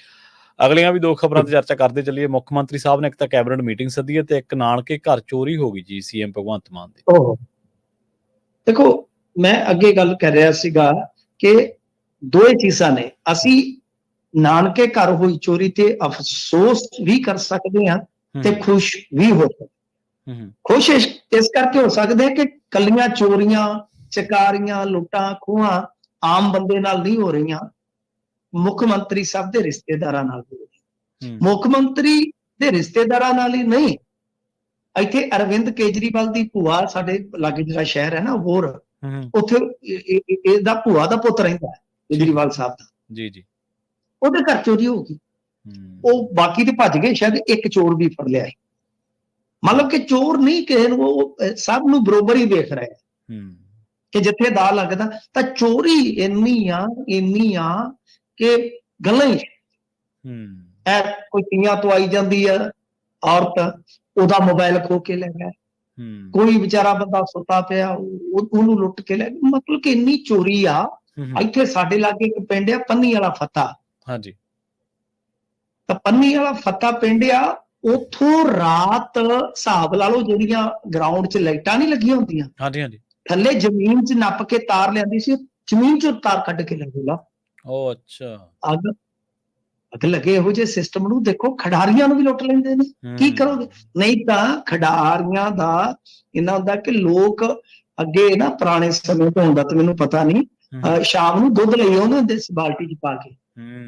ਅਗਲੀਆਂ ਵੀ ਦੋ ਖਬਰਾਂ ਤੇ ਚਰਚਾ ਕਰਦੇ ਚੱਲੀਏ। ਮੁੱਖ ਮੰਤਰੀ ਸਾਹਿਬ ਨੇ ਇੱਕ ਤਾਂ ਕੈਬਨਿਟ ਮੀਟਿੰਗ ਸੱਦੀ ਹੈ ਤੇ ਇੱਕ ਨਾਨਕੇ ਘਰ ਚੋਰੀ ਹੋ ਗਈ ਜੀ ਸੀਐਮ ਭਗਵੰਤ ਮਾਨ ਦੀ। ਦੇਖੋ ਮੈਂ ਅੱਗੇ ਗੱਲ ਕਰ ਰਿਹਾ ਸੀਗਾ ਕਿ ਦੋਏ ਚੀਜ਼ਾਂ ਨੇ। ਅਸੀਂ ਨਾਨਕੇ ਘਰ ਹੋਈ ਚੋਰੀ ਤੇ ਅਫਸੋਸ ਵੀ ਕਰ ਸਕਦੇ ਹਾਂ ਤੇ ਖੁਸ਼ ਵੀ ਹੋ ਸਕਦੇ। ਖੁਸ਼ ਇਸ ਕਰਕੇ ਹੋ ਸਕਦੇ ਕਿ ਕੱਲੀਆਂ ਚੋਰੀਆਂ ਚਕਾਰੀਆਂ ਲੁੱਟਾਂ ਖੋਹਾਂ ਆਮ ਬੰਦੇ ਨਾਲ ਨਹੀਂ ਹੋ ਰਹੀਆਂ, ਮੁੱਖ ਮੰਤਰੀ ਸਾਹਿਬ ਦੇ ਰਿਸ਼ਤੇਦਾਰਾਂ ਨਾਲ ਹੋ ਰਹੀਆਂ। ਮੁੱਖ ਮੰਤਰੀ ਦੇ ਰਿਸ਼ਤੇਦਾਰਾਂ ਨਾਲ ਹੀ ਨਹੀਂ, ਇੱਥੇ ਅਰਵਿੰਦ ਕੇਜਰੀਵਾਲ ਦੀ ਭੂਆ, ਸਾਡੇ ਲਾਗੇ ਜਿਹੜਾ ਸ਼ਹਿਰ ਹੈ ਨਾ ਹੋਰ, ਉੱਥੇ ਇਹਦਾ ਭੂਆ ਦਾ ਪੁੱਤ ਰਹਿੰਦਾ ਹੈ ਕੇਜਰੀਵਾਲ ਸਾਹਿਬ ਦਾ, ਜੀ ਜੀ, ਉਹਦੇ ਘਰ ਚੋਰੀ ਹੋ ਗਈ। ਉਹ ਬਾਕੀ ਤੇ ਭੱਜ ਗਏ, ਸ਼ਾਇਦ ਇੱਕ ਚੋਰ ਵੀ ਫੜ ਲਿਆ। ਮਤਲਬ ਕਿ ਚੋਰ ਨਹੀਂ ਕਿਸੇ ਨੂੰ, ਉਹ ਸਭ ਨੂੰ ਬਰੋਬਰ ਹੀ ਦੇਖ ਰਿਹਾ ਹੈ ਕਿ ਜਿੱਥੇ ਦਾ ਲੱਗਦਾ। ਤਾਂ ਚੋਰੀ ਇੰਨੀ ਆ ਕਿ ਗੱਲਾਂ ਹੀ ਕੋਈ ਤੀਆਂ ਤੋਂ ਆਈ ਜਾਂਦੀ ਆ ਔਰਤ, ਉਹਦਾ ਮੋਬਾਈਲ ਖੋ ਕੇ ਲੈ ਗਿਆ, ਕੋਈ ਵਿਚਾਰਾ ਬੰਦਾ ਸੁੱਤਾ ਪਿਆ ਉਹਨੂੰ ਲੁੱਟ ਕੇ ਲੈ ਗਿਆ। ਮਤਲਬ ਕਿ ਇੰਨੀ ਚੋਰੀ ਆ। ਇੱਥੇ ਸਾਡੇ ਲਾਗੇ ਇੱਕ ਪਿੰਡ ਆ ਪੰਨੀ ਵਾਲਾ ਫੱਤਾ, ਹਾਂਜੀ, ਤਾਂ ਪੰਨੀ ਵਾਲਾ ਫੱਤਾ ਪਿੰਡ ਆ, ਉੱਥੋਂ ਰਾਤ ਹਿਸਾਬ ਲਾ ਲਓ ਜਿਹੜੀਆਂ ਗਰਾਊਂਡ 'ਚ ਲਾਈਟਾਂ ਨਹੀਂ ਲੱਗੀਆਂ ਹੁੰਦੀਆਂ, ਹਾਂਜੀ ਹਾਂਜੀ, ਥੱਲੇ ਜ਼ਮੀਨ 'ਚ ਨੱਪ ਕੇ ਤਾਰ ਲਿਆਂਦੀ ਸੀ, ਜ਼ਮੀਨ 'ਚੋਂ ਤਾਰ ਕੱਢ ਕੇ ਲੈ ਗਏ। ਉਹ ਅੱਛਾ, ਅੱਗ ਲੱਗੇ ਇਹੋ ਜਿਹੇ ਸਿਸਟਮ ਨੂੰ। ਦੇਖੋ ਖਿਡਾਰੀਆਂ ਨੂੰ ਵੀ ਲੁੱਟ ਲੈਂਦੇ ਨੇ, ਕੀ ਕਰੋਗੇ? ਨਹੀਂ ਤਾਂ ਖਿਡਾਰੀਆਂ ਦਾ ਇਹਨਾਂ ਹੁੰਦਾ ਕਿ ਲੋਕ ਅੱਗੇ ਨਾ ਪੁਰਾਣੇ ਸਮੇਂ ਤੋਂ ਹੁੰਦਾ, ਤੇ ਮੈਨੂੰ ਪਤਾ ਨਹੀਂ, ਸ਼ਾਮ ਨੂੰ ਦੁੱਧ ਲਈ ਆਉਂਦੇ ਹੁੰਦੇ ਸੀ ਬਾਲਟੀ 'ਚ ਪਾ ਕੇ,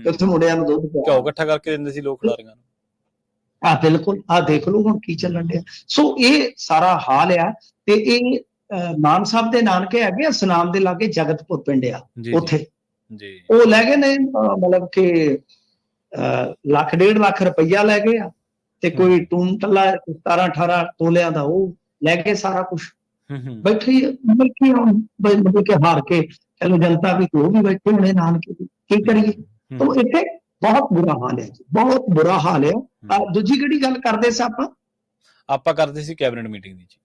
ਉੱਥੇ ਮੁੰਡਿਆਂ ਨੂੰ ਦੁੱਧ ਘਿਓ ਇਕੱਠਾ ਕਰਕੇ ਦਿੰਦੇ ਸੀ ਲੋਕ ਖਿਡਾਰੀਆਂ ਨੂੰ। ਬਿਲਕੁਲ, ਦੇਖ ਲਓ ਹੁਣ ਕੀ ਚੱਲਣ ਡਿਆ। ਸੋ ਇਹ ਸਾਰਾ ਹਾਲ ਆ। ਤੇ ਇਹ ਮਾਨ ਸਾਹਿਬ ਦੇ ਨਾਨਕੇ ਹੈਗੇ ਆ ਸੁਨਾਮ ਦੇ ਲਾਗੇ ਜਗਤਪੁਰ ਪਿੰਡ ਆ, ਉੱਥੇ ਉਹ ਲੈ ਗਏ ਨੇ, ਮਤਲਬ ਕਿ ਲੱਖ 1.5 ਲੱਖ ਰੁਪਈਆ ਲੈ ਗਏ ਆ, ਤੇ ਕੋਈ ਟੂਨ ਟੱਲਾ 17-18 ਤੋਲਿਆਂ ਦਾ ਉਹ ਲੈ ਕੇ ਸਾਰਾ ਕੁਛ ਬੈਠੀ, ਮਤਲਬ ਕਿ ਹਾਰ ਕੇ ਚਲੋ ਜਨਤਾ ਵੀ ਉਹ ਵੀ ਬੈਠੇ ਹੋਣੇ ਨਾਨਕੇ, ਕੀ ਕਰੀਏ? ਤਾਂ ਇੱਥੇ ਬਹੁਤ ਬੁਰਾ ਹਾਲ ਹੈ ਜੀ, ਬਹੁਤ ਬੁਰਾ ਹਾਲ ਹੈ। ਦੂਜੀ ਕਿਹੜੀ ਗੱਲ ਕਰਦੇ ਸੀ ਆਪਾਂ ਕਰਦੇ ਸੀ ਕੈਬਨਿਟ ਮੀਟਿੰਗ ਦੀ ਜੀ।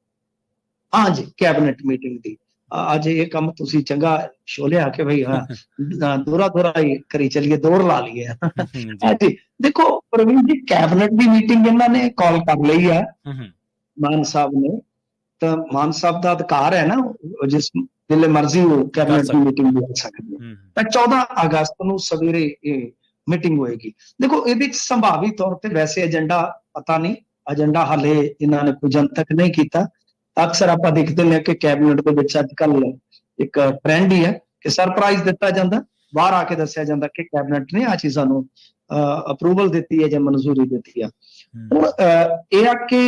ਹਾਂਜੀ, ਕੈਬਨਿਟ ਮੀਟਿੰਗ ਦੀ। ਅੱਜ ਇਹ ਕੰਮ ਤੁਸੀਂ ਚੰਗਾ ਛੋਲਿਆ ਕਿ ਬਈ ਦੋਹਰਾ ਹੀ ਕਰੀ ਚੱਲੀਏ, ਦੌੜ ਲਾ ਲਈਏ। ਹਾਂਜੀ, ਦੇਖੋ ਪ੍ਰਵੀਨ ਜੀ, ਕੈਬਨਿਟ ਦੀ ਮੀਟਿੰਗ ਇਹਨਾਂ ਨੇ ਕਾਲ ਕਰ ਲਈ ਹੈ ਮਾਨ ਸਾਹਿਬ ਨੇ, ਤਾਂ ਮਾਨ ਸਾਹਿਬ ਦਾ ਅਧਿਕਾਰ ਹੈ ਨਾ, ਜਿਸ ਵੇਲੇ ਮਰਜ਼ੀ ਉਹ ਕੈਬਨਿਟ ਦੀ ਮੀਟਿੰਗ ਬੁਲਾ ਸਕਦੇ। ਤਾਂ 14 ਅਗਸਤ ਨੂੰ ਸਵੇਰੇ ਇਹ ਮੀਟਿੰਗ ਹੋਏਗੀ। ਦੇਖੋ ਇਹਦੇ ਵਿੱਚ ਸੰਭਾਵੀ ਤੌਰ ਤੇ ਵੈਸੇ ਏਜੰਡਾ ਪਤਾ ਨਹੀਂ, ਏਜੰਡਾ ਹਾਲੇ ਇਹਨਾਂ ਨੇ ਕੋਈ ਜਨਤਕ ਨਹੀਂ ਕੀਤਾ। ਅਕਸਰ ਆਪਾਂ ਦੇਖਦੇ ਨੇ ਕਿ ਕੈਬਨਿਟ ਦੇ ਵਿੱਚ ਅੱਜ ਕੱਲ ਇੱਕ ਟ੍ਰੈਂਡ ਹੀ ਹੈ ਕਿ ਸਰਪ੍ਰਾਈਜ਼ ਦਿੱਤਾ ਜਾਂਦਾ, ਬਾਹਰ ਆ ਕੇ ਦੱਸਿਆ ਜਾਂਦਾ ਕਿ ਕੈਬਨਿਟ ਨੇ ਆਹ ਚੀਜ਼ਾਂ ਨੂੰ ਅਪਰੂਵਲ ਦਿੱਤੀ ਹੈ ਜਾਂ ਮਨਜ਼ੂਰੀ ਦਿੱਤੀ ਆ। ਹੁਣ ਇਹ ਆ ਕਿ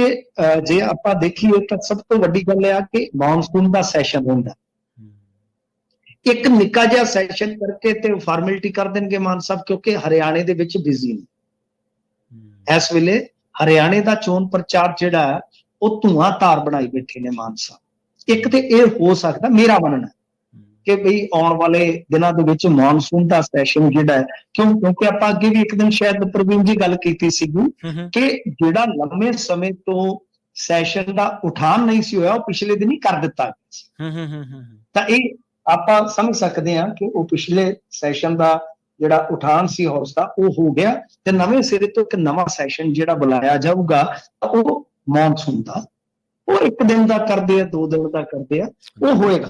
ਜੇ ਆਪਾਂ ਦੇਖੀਏ ਤਾਂ ਸਭ ਤੋਂ ਵੱਡੀ ਗੱਲ ਇਹ ਆ ਕਿ ਮੌਨਸੂਨ ਦਾ ਸੈਸ਼ਨ ਹੁੰਦਾ, ਇੱਕ ਨਿੱਕਾ ਜਿਹਾ ਸੈਸ਼ਨ ਕਰਕੇ ਤੇ ਫਾਰਮੈਲਿਟੀ ਕਰ ਦੇਣਗੇ ਮਾਨ ਸਾਹਿਬ, ਕਿਉਂਕਿ ਹਰਿਆਣੇ ਦੇ ਵਿੱਚ ਬਿਜ਼ੀ ਨੇ ਇਸ ਵੇਲੇ। ਹਰਿਆਣੇ ਦਾ ਚੋਣ ਪ੍ਰਚਾਰ ਜਿਹੜਾ ਉਹ ਧੂਆਂ ਧਾਰ ਬਣਾਈ ਬੈਠੇ ਨੇ ਮਾਨ ਸਾਹਿਬ। ਇੱਕ ਤੇ ਇਹ ਹੋ ਸਕਦਾ, ਮੇਰਾ ਮੰਨਣਾ ਕਿ ਬਈ ਆਉਣ ਵਾਲੇ ਦਿਨਾਂ ਦੇ ਵਿੱਚ ਮੌਨਸੂਨ ਦਾ ਸੈਸ਼ਨ ਜਿਹੜਾ, ਕਿਉਂਕਿ ਆਪਾਂ ਅੱਗੇ ਵੀ ਇੱਕ ਦਿਨ ਸ਼ਾਇਦ ਪ੍ਰਵੀਨ ਜੀ ਗੱਲ ਕੀਤੀ ਸੀਗੀ ਕਿ ਜਿਹੜਾ ਲੰਮੇ ਸਮੇਂ ਤੋਂ ਸੈਸ਼ਨ ਦਾ ਉਠਾਨ ਨਹੀਂ ਸੀ ਹੋਇਆ, ਉਹ ਪਿਛਲੇ ਦਿਨ ਹੀ ਕਰ ਦਿੱਤਾ ਗਿਆ ਸੀ। ਤਾਂ ਇਹ ਆਪਾਂ ਸਮਝ ਸਕਦੇ ਹਾਂ ਕਿ ਉਹ ਪਿਛਲੇ ਸੈਸ਼ਨ ਦਾ ਜਿਹੜਾ ਉਠਾਨ ਸੀ ਹਾਊਸ ਦਾ, ਉਹ ਹੋ ਗਿਆ, ਤੇ ਨਵੇਂ ਸਿਰੇ ਤੋਂ ਇੱਕ ਨਵਾਂ ਸੈਸ਼ਨ ਜਿਹੜਾ ਬੁਲਾਇਆ ਜਾਊਗਾ ਉਹ ਮੌਨਸੂਨ ਦਾ, ਉਹ 1 ਦਿਨ ਦਾ ਕਰਦੇ ਆ, 2 ਦਿਨ ਦਾ ਕਰਦੇ ਆ, ਉਹ ਹੋਏਗਾ।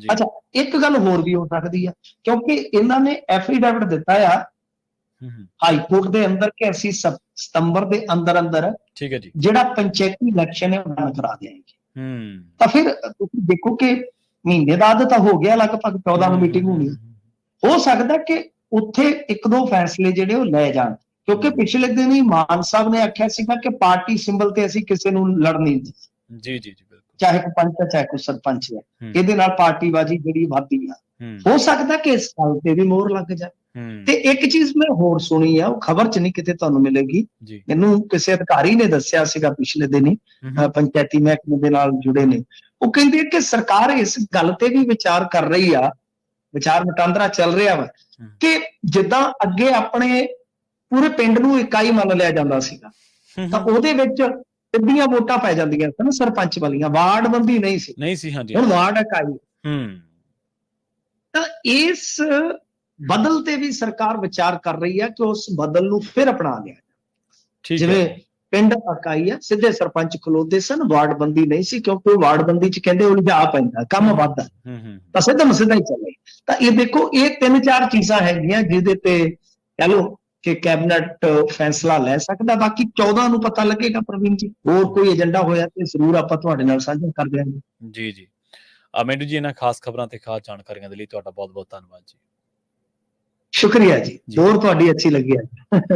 ਅੱਛਾ, ਇੱਕ ਗੱਲ ਹੋਰ ਵੀ ਹੋ ਸਕਦੀ ਆ, ਕਿਉਂਕਿ ਇਹਨਾਂ ਨੇ ਐਫੀਡੈਵਿਟ ਦਿੱਤਾ ਆ ਹਾਈ ਕੋਰਟ ਦੇ ਅੰਦਰ ਕਿ ਅਸੀਂ ਸਤੰਬਰ ਦੇ ਅੰਦਰ ਠੀਕ ਹੈ ਜੀ ਜਿਹੜਾ ਪੰਚਾਇਤੀ ਇਲੈਕਸ਼ਨ ਹੈ ਉਹ ਕਰਾ ਦੇਣਗੇ। ਤਾਂ ਫਿਰ ਤੁਸੀਂ ਦੇਖੋ ਕਿ ਮਹੀਨੇ ਦਾ ਅੱਧ ਤਾਂ ਹੋ ਗਿਆ, ਲਗਭਗ 14 ਨੂੰ ਮੀਟਿੰਗ ਹੋਣੀ। ਹੋ ਸਕਦਾ ਕਿ ਉੱਥੇ 1-2 ਫੈਸਲੇ ਜਿਹੜੇ ਉਹ ਲੈ ਜਾਣ, ਕਿਉਂਕਿ ਪਿਛਲੇ ਦਿਨ ਹੀ ਮਾਨ ਸਾਹਿਬ ਨੇ ਆਖਿਆ ਸੀਗਾ ਕਿ ਪਾਰਟੀ ਸਿੰਬਲ ਤੇ ਅਸੀਂ ਕਿਸੇ ਨੂੰ ਲੜਨ ਨਹੀਂ ਦਿੰਦੇ। ਜੀ ਜੀ ਜੀ, ਬਿਲਕੁਲ, ਚਾਹੇ ਕੋਈ ਪੰਚ ਹੈ ਚਾਹੇ ਕੋਈ ਸਰਪੰਚ ਹੈ, ਇਹਦੇ ਨਾਲ ਪਾਰਟੀਬਾਜ਼ੀ ਜਿਹੜੀ ਵੱਧਦੀ ਆ। ਹੋ ਸਕਦਾ ਕਿ ਇਸ ਗੱਲ ਤੇ ਵੀ ਮੋਹਰ ਲੱਗ ਜਾਏ। ਤੇ ਇੱਕ ਚੀਜ਼ ਮੈਂ ਹੋਰ ਸੁਣੀ ਆ, ਉਹ ਖਬਰ 'ਚ ਨਹੀਂ ਕਿਤੇ ਤੁਹਾਨੂੰ ਮਿਲੇਗੀ, ਜੀ ਮੈਨੂੰ ਕਿਸੇ ਅਧਿਕਾਰੀ ਨੇ ਦੱਸਿਆ ਸੀਗਾ ਪਿਛਲੇ ਦਿਨੀ, ਪੰਚਾਇਤੀ ਮਹਿਕਮੇ ਦੇ ਨਾਲ ਜੁੜੇ ਨੇ। ਉਹ ਕਹਿੰਦੇ ਕਿ ਸਰਕਾਰ ਇਸ ਗੱਲ ਤੇ ਵੀ ਵਿਚਾਰ ਕਰ ਰਹੀ ਆ, ਵਿਚਾਰ ਵਟਾਂਦਰਾ ਚੱਲ ਰਿਹਾ ਵਾ, ਕਿ ਜਿੱਦਾਂ ਅੱਗੇ ਆਪਣੇ ਪੂਰੇ ਪਿੰਡ ਨੂੰ ਇਕਾਈ ਮੰਨ ਲਿਆ ਜਾਂਦਾ ਸੀਗਾ, ਤਾਂ ਉਹਦੇ ਵਿੱਚ ਸਿੱਧੀਆਂ ਵੋਟਾਂ ਪੈ ਜਾਂਦੀਆਂ ਸਨ ਸਰਪੰਚ ਵਾਲੀਆਂ, ਵਾਰਡ ਬੰਦੀ ਨਹੀਂ ਸੀ, ਨਹੀਂ ਸੀ। ਹਾਂਜੀ ਹੁਣ ਵਾਰਡ ਇਕਾਈ। ਤਾਂ ਇਸ ਬਦਲ ਤੇ ਵੀ ਸਰਕਾਰ ਵਿਚਾਰ ਕਰ ਰਹੀ ਹੈ ਕਿ ਉਸ ਬਦਲ ਨੂੰ ਫਿਰ ਅਪਣਾ ਲਿਆ। ਜਿਵੇਂ ਪਿੰਡ ਇਕਾਈ ਆ, ਸਿੱਧੇ ਸਰਪੰਚ ਖਲੋਤੇ ਸਨ, ਵਾਰਡ ਬੰਦੀ ਨਹੀਂ ਸੀ, ਕਿਉਂਕਿ ਵਾਰਡ ਬੰਦੀ 'ਚ ਕਹਿੰਦੇ ਉਲਝਾ ਪੈਂਦਾ, ਕੰਮ ਵੱਧਦਾ, ਤਾਂ ਸਿੱਧਾ ਹੀ ਚੱਲੇ। ਤਾਂ ਇਹ ਦੇਖੋ, ਇਹ 3-4 ਚੀਜ਼ਾਂ ਹੈਗੀਆਂ ਜਿਹਦੇ ਤੇ ਕਹਿ ਲਓ ਕਿ ਕੈਬਨਿਟ ਫੈਸਲਾ ਲੈ ਸਕਦਾ। ਬਾਕੀ 14 ਨੂੰ ਪਤਾ ਲੱਗੇਗਾ ਪ੍ਰਵੀਨ ਜੀ, ਹੋਰ ਕੋਈ ਏਜੰਡਾ ਹੋਇਆ ਤੇ ਜ਼ਰੂਰ ਆਪਾਂ ਤੁਹਾਡੇ ਨਾਲ ਸਾਂਝਾ ਕਰ ਦਿਆਂਗੇ। ਜੀ ਜੀ ਮੈਨੂੰ ਜੀ ਇਹਨਾਂ ਖਾਸ ਖਬਰਾਂ ਤੇ ਖਾਸ ਜਾਣਕਾਰੀਆਂ ਦੇ ਲਈ ਤੁਹਾਡਾ ਬਹੁਤ ਬਹੁਤ ਧੰਨਵਾਦ ਜੀ। ਸ਼ੁਕਰੀਆ ਜੀ, ਦੌਰ ਤੁਹਾਡੀ ਅੱਛੀ ਲੱਗੀ ਹੈ।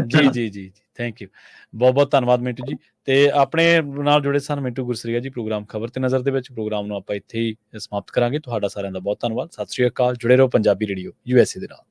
ਜੀ ਜੀ ਜੀ ਥੈਂਕ ਯੂ, ਬਹੁਤ ਬਹੁਤ ਧੰਨਵਾਦ ਮਿੰਟੂ ਜੀ। ਤੇ ਆਪਣੇ ਨਾਲ ਜੁੜੇ ਸਨ ਮਿੰਟੂ ਗੁਰਸਰੀਆ ਜੀ। ਪ੍ਰੋਗਰਾਮ ਖਬਰ ਤੇ ਨਜ਼ਰ ਦੇ ਵਿੱਚ ਪ੍ਰੋਗਰਾਮ ਨੂੰ ਆਪਾਂ ਇੱਥੇ ਹੀ ਸਮਾਪਤ ਕਰਾਂਗੇ। ਤੁਹਾਡਾ ਸਾਰਿਆਂ ਦਾ ਬਹੁਤ ਧੰਨਵਾਦ। ਸਤਿ ਸ਼੍ਰੀ ਅਕਾਲ। ਜੁੜੇ ਰਹੋ ਪੰਜਾਬੀ ਰੇਡੀਓ USA ਦੇ ਨਾਲ।